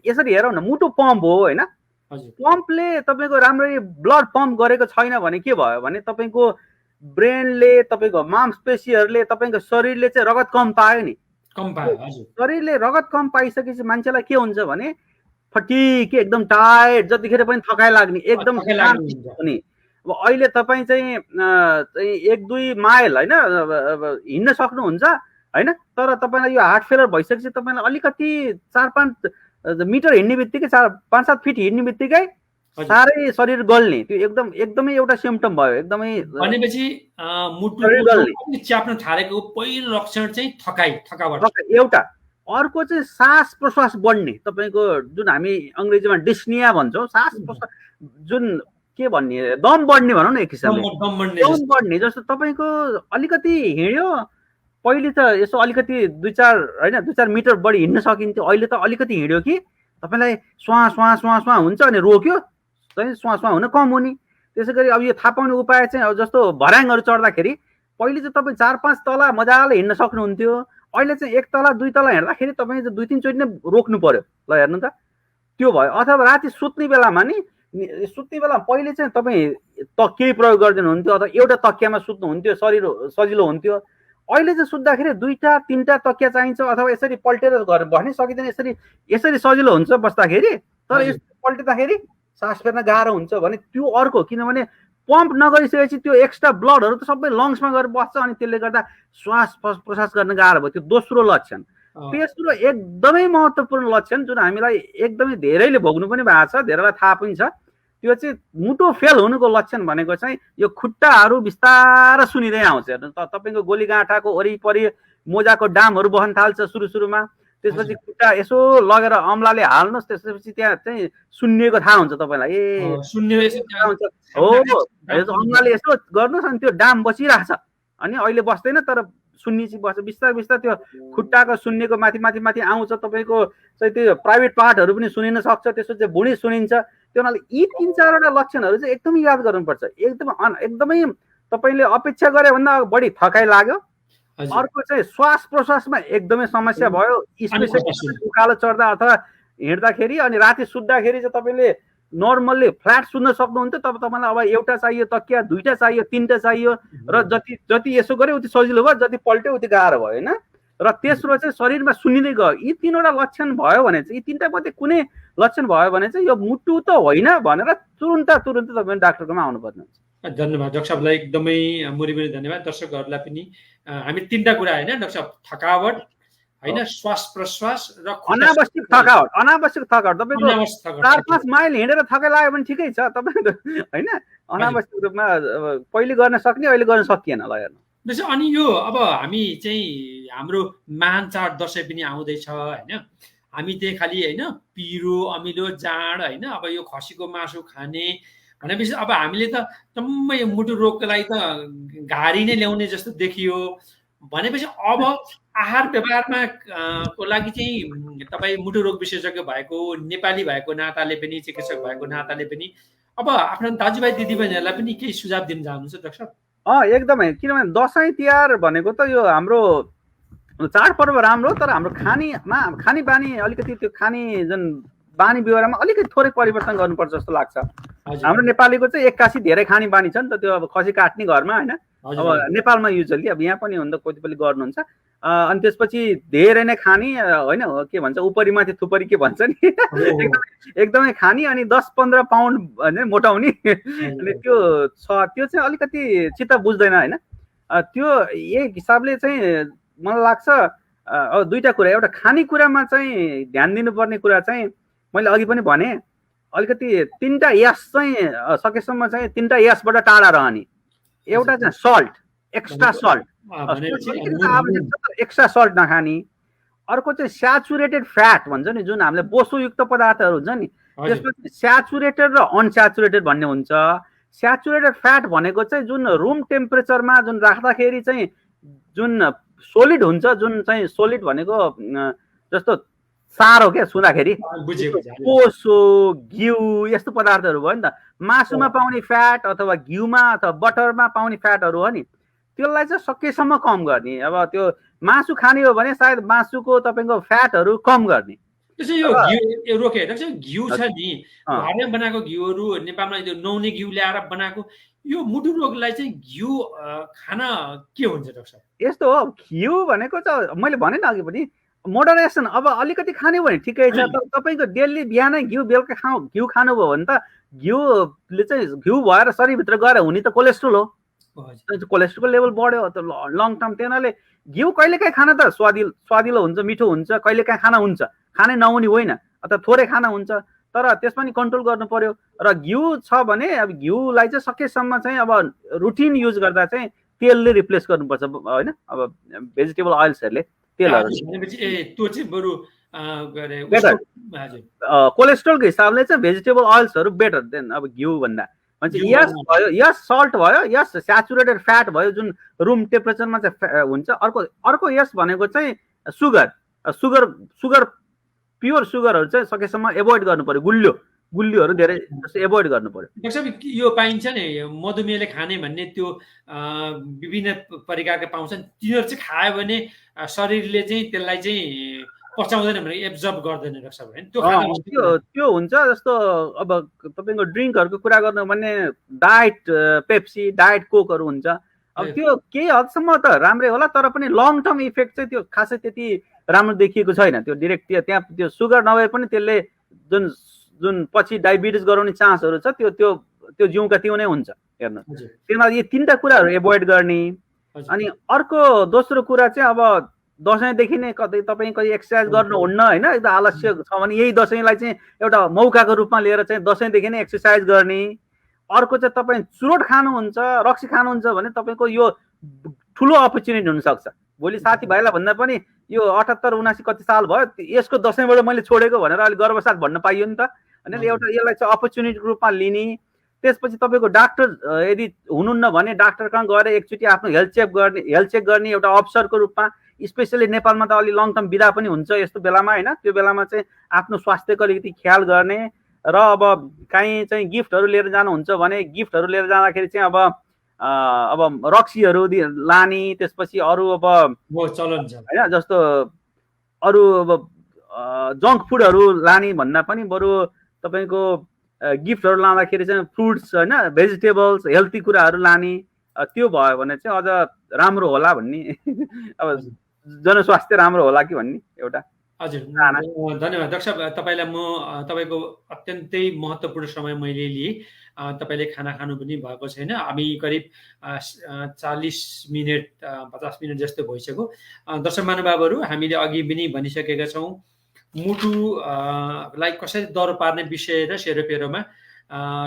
यसरी हेरौँ न, मुटु पम्प हो होइन, पम्पले तपाईँको राम्ररी ब्लड पम्प गरेको छैन भने के भयो भने तपाईँको ब्रेनले, तपाईँको मांसपेशीहरूले, तपाईँको शरीरले चाहिँ रगत कम पायो नि। शरीरले रगत कम पाइसकेपछि मान्छेलाई के हुन्छ भने फटिक, एकदम टायर्ड, जतिखेर पनि थकाइ लाग्ने, एकदम हुने। अब अहिले तपाईँ चाहिँ 1-2 माइल होइन हिँड्न सक्नुहुन्छ होइन, तर तपाईँलाई यो हार्ट फेलर भइसकेपछि तपाईँलाई अलिकति 4-5 मिटर हिँड्ने बित्तिकै, 4-5-7 फिट हिँड्ने बित्तिकै साह्रै शरीर गल्ने, त्यो एकदमै एउटा सिम्पटम भयो। एकदमै भनेपछि मुटु च्याप्न थालेको पहिलो लक्षण चाहिँ थकावट एउटा। अर्को चाहिँ सास प्रश्वास बढ्ने, तपाईँको जुन हामी अङ्ग्रेजीमा डिस्निया भन्छौँ, सास प्रश्वास जुन के भन्ने, दम बढ्ने भनौँ न, एक किसिमले दम बढ्ने। जस्तो तपाईँको अलिकति हिँड्यो, पहिले त यसो अलिकति 2-4 मिटर बढी हिँड्न सकिन्थ्यो, अहिले त अलिकति हिँड्यो कि तपाईँलाई स्वाँ हुन्छ अनि रोक्यो चाहिँ स्वाँ हुन कम हुने। त्यसै गरी अब यो थाहा पाउने उपाय चाहिँ अब जस्तो भर्याङहरू चढ्दाखेरि पहिले चाहिँ तपाईँ 4-5 तला मजाले हिँड्न सक्नुहुन्थ्यो, अहिले चाहिँ 1 तला 2 तला हिँड्दाखेरि तपाईँ चाहिँ 2-3 चोटि नै रोक्नु पर्यो। ल हेर्नु त, त्यो भयो। अथवा राति सुत्ने बेलामा नि पहिले चाहिँ तपाईँ तकिया प्रयोग गर्दैनुहुन्थ्यो अथवा एउटा तकियामा सुत्नुहुन्थ्यो, शरीर सजिलो हुन्थ्यो। अहिले चाहिँ सुत्दाखेरि 2-3टा तकिया चाहिन्छ अथवा यसरी पल्टेर घर बस्नै सकिँदैन, यसरी सजिलो हुन्छ बस्दाखेरि। तर यसो पल्टिँदाखेरि सास फेर्न गाह्रो हुन्छ भने त्यो अर्को, किनभने पम्प नगरिसकेपछि त्यो एक्स्ट्रा ब्लडहरू त सबै लङ्समा गएर बस्छ अनि त्यसले गर्दा श्वास प्रश्वास गर्न गाह्रो भयो। त्यो दोस्रो लक्षण। तेस्रो एकदमै महत्त्वपूर्ण लक्षण जुन हामीलाई एकदमै धेरैले भोग्नु पनि भएको छ, धेरैलाई थाहा पनि छ, त्यो चाहिँ मुटु फेल हुनुको लक्षण भनेको चाहिँ यो खुट्टाहरू बिस्तारै सुनिँदै आउँछ। हेर्नु त, तपाईँको गोलीगाँठाको वरिपरि मोजाको डामहरू बस्न थाल्छ सुरुमा, त्यसपछि खुट्टा यसो लगेर अम्लाले हाल्नुहोस्, त्यसपछि त्यहाँ चाहिँ सुन्निएको थाहा हुन्छ तपाईँलाई। हो, अम्लाले यसो गर्नुहोस् अनि त्यो डाम बसिरहेछ, अनि अहिले बस्दैन तर सुन्नी बस्छ। बिस्तारै बिस्तारै त्यो खुट्टाको सुन्निएको माथि आउँछ, तपाईँको चाहिँ त्यो प्राइभेट पार्टहरू पनि सुनिन सक्छ, त्यसपछि भुँडी सुनिन्छ। त्यो हुनाले यी 3-4वटा लक्षणहरू चाहिँ एकदमै याद गर्नुपर्छ। एकदमै तपाईँले अपेक्षा गरे भन्दा बढी थकाइ लाग्यो, अर्को चाहिँ श्वास प्रश्वासमा एकदमै समस्या भयो, स्पेसली उकालो चढ्दा अथवा हिँड्दाखेरि, अनि राति सुत्दाखेरि चाहिँ तपाईँले नर्मल्ली फ्ल्याट सुत्न सक्नुहुन्थ्यो, तब तपाईँलाई अब एउटा चाहियो तकिया, 2टा चाहियो, 3टा चाहियो, र जति यसो गऱ्यो उति सजिलो भयो, जति पल्ट्यो उति गाह्रो भयो होइन। र तेस्रो चाहिँ शरीरमा सुनिँदै गयो। यी 3वटा लक्षण भयो भने चाहिँ, यी 3टा मध्ये कुनै लक्षण भयो भने चाहिँ यो मुटु त होइन भनेर तुरुन्त तपाईँ डाक्टरकोमा आउनुपर्ने हुन्छ। धन्यवाद डाक्टर साहबलाई, एकदमै मुरीमुरी धन्यवाद। दर्शकहरूलाई पनि हामी 3टा कुरा होइन डाक्टर साहब, थकावट होइन, श्वास प्रश्वास र अनावश्यक थकावट। तपाईँको 4-5 माइल हिँडेर थकाइ लाग्यो भने ठिकै छ, तपाईँको होइन अनावश्यक रूपमा पहिले गर्न सक्ने अहिले गर्न सकिएन। ल हेर्नु, अनि यो अब हामी चाहिँ हाम्रो महान चाड दसैँ पनि आउँदैछ होइन, हामी त्यही खालि होइन पिरो अमिलो जाँड होइन, अब यो खसीको मासु खाने भनेपछि अब हामीले त जम्मै मुटु रोगको लागि त घारी नै ल्याउने जस्तो देखियो भनेपछि अब आहार व्यवहारमा को लागि चाहिँ तपाईँ मुटु रोग विशेषज्ञ भएको, नेपाली भएको नाताले पनि, चिकित्सक भएको नाताले पनि अब आफ्नो दाजुभाइ दिदीबहिनीहरूलाई पनि केही सुझाव दिन चाहनुहुन्छ डाक्टर? एकदमै, किनभने दसैँ तिहार भनेको त यो हाम्रो चाडपर्व राम्रो, तर हाम्रो खानी बानी अलिकति त्यो खाने जुन बानी व्यवहारमा अलिकति थोरै परिवर्तन गर्नुपर्छ जस्तो लाग्छ। हाम्रो नेपालीको चाहिँ 81 धेरै खाने बानी छ नि त, त्यो अब खसी काट्ने घरमा होइन, अब नेपालमा युजली, अब यहाँ पनि हुन्छ कतिपयले गर्नुहुन्छ। अनि त्यसपछि धेरै नै खाने होइन, के भन्छ उपरीमाथि थुपरी के भन्छ नि, एकदमै खाने अनि 10-15 पाउन्ड मोटाउने, अनि त्यो छ, त्यो चाहिँ अलिकति चित्त बुझ्दैन होइन। त्यो एक हिसाबले चाहिँ मलाई लाग्छ अब 2टा कुरा, एउटा खानेकुरामा चाहिँ ध्यान दिनुपर्ने कुरा चाहिँ मैले अघि पनि भने, अलिकति 3टा यस चाहिँ सकेसम्म चाहिँ 3टा यसबाट टाढा रहने। एउटा चाहिँ salt, extra salt, extra salt नखाने। अर्को चाहिँ स्याचुरेटेड फ्याट भन्छ नि, जुन हामीले बोसोयुक्त पदार्थहरू हुन्छ नि, त्यसपछि स्याचुरेटेड र अनस्याचुरेटेड भन्ने हुन्छ। स्याचुरेटेड फ्याट भनेको चाहिँ जुन रुम टेम्परेचरमा जुन राख्दाखेरि चाहिँ जुन सोलिड हुन्छ, जुन चाहिँ सोलिड भनेको जस्तो सारो क्या सुन्दाखेरि, कोसो घिउ यस्तो पदार्थहरू भयो नि त, मासुमा पाउने फ्याट अथवा घिउमा अथवा बटरमा पाउने फ्याटहरू हो नि, त्यसलाई चाहिँ सकेसम्म कम गर्ने। अब त्यो मासु खाने हो भने सायद मासुको तपाईँको फ्याटहरू कम गर्ने। यो रोके घिउ छ नि, घरमा बनाएको घिउहरू नेपालमा त्यो नुहाउने घिउ ल्याएर बनाएको, यो मुटु रोगलाई चाहिँ घिउ खान के हुन्छ डाक्टर? यस्तो हो, घिउ भनेको चाहिँ मैले भने नि अघि पनि मोडरेसन। अब अलिकति खाने भने ठिकै छ, तर तपाईँको डेली बिहानै घिउ बेलुका घिउ खानुभयो भने त घिउले चाहिँ घिउ भएर शरीरभित्र गएर हुने त कोलेस्ट्रोल हो, कोलेस्ट्रोल लेभल बढ्यो त लङ टर्म। त्यही घिउ कहिलेकाहीँ खान त स्वादिलो हुन्छ, मिठो हुन्छ, कहिलेकाहीँ खाना हुन्छ, खानै नहुने होइन, अथवा थोरै खाना हुन्छ, तर त्यसमा नि कन्ट्रोल गर्नु पर्यो। र घिउ छ भने अब घिउलाई चाहिँ सकेसम्म चाहिँ अब रुटिन युज गर्दा चाहिँ तेलले रिप्लेस गर्नुपर्छ होइन, अब भेजिटेबल अइल्सहरूले कोलेस्ट्रोलको हिसाबले चाहिँ भेजिटेबल अइल्सहरू बेटर देन अब घिउ भन्दा। यस भयो, यस सल्ट भयो, यस स्याचुरेटेड फ्याट भयो जुन रुम टेम्परेचरमा चाहिँ हुन्छ। अर्को यस भनेको चाहिँ सुगर प्योर सुगरहरू चाहिँ सकेसम्म एभोइड गर्नु पर्यो। गुलियोहरू धेरै जस्तो एभोइड गर्नु पर्यो। डाक्टर साहब यो पाइन्छ नि मधुमेहले खाने भन्ने त्यो विभिन्न परिकारका पाउँछन्, तिनीहरू चाहिँ खायो भने शरीरले चाहिँ त्यसलाई चाहिँ पचाउँदैन भने एब्जर्ब गर्दैन डाक्टर साहब हैन, त्यो हुन्छ। जस्तो अब तपाईँको ड्रिङ्कहरूको कुरा गर्नु भने डायट पेप्सी, डायट कोकहरू हुन्छ। अब त्यो केही हदसम्म त राम्रै होला, तर पनि लङ टर्म इफेक्ट चाहिँ त्यो खासै त्यति राम्रो देखिएको छैन। त्यो डिरेक्ट त्यहाँ त्यो सुगर नभए पनि त्यसले जुन पछि डायबिटिज गराउने चान्सहरू छ त्यो त्यो त्यो जिउका त्यो नै हुन्छ। हेर्नुहोस्, त्यसमा यी तीनटा कुराहरू एभोइड गर्ने। अनि अर्को दोस्रो कुरा चाहिँ अब दसैँदेखि नै कतै तपाईँ कतै एक्सर्साइज गर्नुहुन्न होइन, एकदम आलस्य छ भने यही दसैँलाई चाहिँ एउटा मौकाको रूपमा लिएर चाहिँ दसैँदेखि नै एक्सर्साइज गर्ने। अर्को चाहिँ तपाईँ चुरोट खानुहुन्छ, रक्सी खानुहुन्छ भने तपाईँको यो ठुलो अपर्च्युनिटी हुनसक्छ। भोलि साथीभाइलाई भन्दा पनि यो 78 79 कति साल भयो यसको दसैँबाट मैले छोडेको भनेर अलिक गर्वसाथ भन्न पाइयो नि त। अनि एउटा यसलाई चाहिँ अपर्च्युनिटीको रूपमा लिने। त्यसपछि तपाईँको डाक्टर यदि हुनुहुन्न भने डाक्टर कहाँ गएर एकचोटि आफ्नो हेल्थ चेक गर्ने एउटा अवसरको रूपमा। स्पेसली नेपालमा त अलि लङ टर्म बिदा पनि हुन्छ यस्तो बेलामा होइन, त्यो बेलामा चाहिँ आफ्नो स्वास्थ्यको अलिकति ख्याल गर्ने। र अब काहीँ चाहिँ गिफ्टहरू लिएर जानुहुन्छ भने गिफ्टहरू लिएर जाँदाखेरि चाहिँ अब रक्सीहरू लाने, त्यसपछि अरू अब चलन छ होइन, जस्तो अरू अब जङ्क फुडहरू लाने भन्दा पनि बरु तपाईँको गिफ्टहरू लाँदाखेरि चाहिँ फ्रुट्स होइन, भेजिटेबल्स, हेल्थी कुराहरू लाने। त्यो भयो भने चाहिँ अझ राम्रो होला भन्ने अब जनस्वास्थ्य राम्रो होला कि भन्ने एउटा। हजुर, धन्यवाद डाक्टर साहब। तपाईँलाई म तपाईँको अत्यन्तै महत्त्वपूर्ण समय मैले लिएँ। तपाईँले खाना खानु पनि भएको छैन, हामी करिब 40 मिनट 50 मिनट जस्तो भइसक्यो। दर्शक महानुभावहरू, हामीले अघि पनि भनिसकेका छौँ मुटुलाई कसरी दह्रो पार्ने विषय र सेरोफेरोमा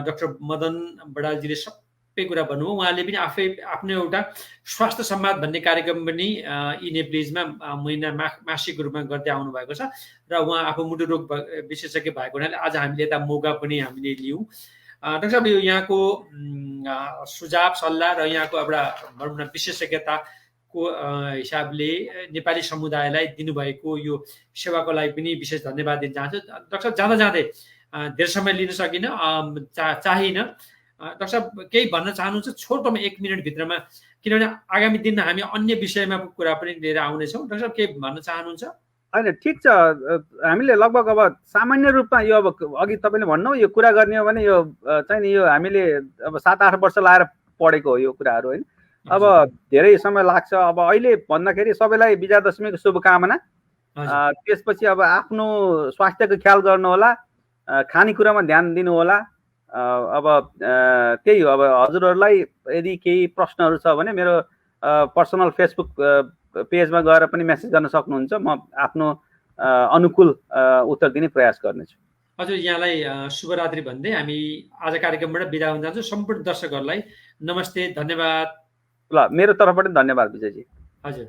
डाक्टर मदन बडालजीले सबै कुरा भन्नुभयो। उहाँले पनि आफ्नो एउटा स्वास्थ्य संवाद भन्ने कार्यक्रम पनि यी नेप्लिजमा महिना मासिक रूपमा गर्दै आउनु भएको छ र उहाँ आफू मुटु रोग विशेषज्ञ भएको हुनाले आज हामीले यता मौका पनि हामीले लियौँ। डाक्टर साहब, यो यहाँको सुझाव सल्लाह र यहाँको एउटा भनौँ न विशेषज्ञताको हिसाबले नेपाली समुदायलाई दिनुभएको यो सेवाको लागि पनि विशेष धन्यवाद दिन चाहन्छु। डाक्टर साहब, जाँदा जाँदै धेरै समय लिन सकिनँ, चाहिनँ। डाक्टर साहब केही भन्न चाहनुहुन्छ छोटोमा 1 मिनटभित्रमा, किनभने आगामी दिनमा हामी अन्य विषयमा कुरा पनि लिएर आउनेछौँ। डाक्टर साहब केही भन्न चाहनुहुन्छ? होइन, ठिक छ। हामीले लगभग अब सामान्य रूपमा यो अब अघि तपाईँले भन्नु यो कुरा गर्ने हो भने यो चाहिँ नि यो हामीले अब 7-8 वर्ष लाएर पढेको हो यो कुराहरू होइन। अब धेरै समय लाग्छ। अब अहिले भन्दाखेरि सबैलाई विजया दशमीको शुभकामना। त्यसपछि अब आफ्नो स्वास्थ्यको ख्याल गर्नु होला, खानेकुरामा ध्यान दिनु होला। अब त्यही हो। अब हजुरहरूलाई यदि केही प्रश्नहरू छ भने मेरो पर्सनल फेसबुक पेजमा गएर पनि मेसेज गर्न सक्नुहुन्छ। म आफ्नो अनुकूल उत्तर दिने प्रयास गर्नेछु। हजुर, यहाँलाई शुभरात्रि भन्दै हामी आज कार्यक्रमबाट बिदा हुन जान्छौँ। सम्पूर्ण दर्शकहरूलाई नमस्ते, धन्यवाद। ल, मेरो तर्फबाट धन्यवाद विजयजी। हजुर।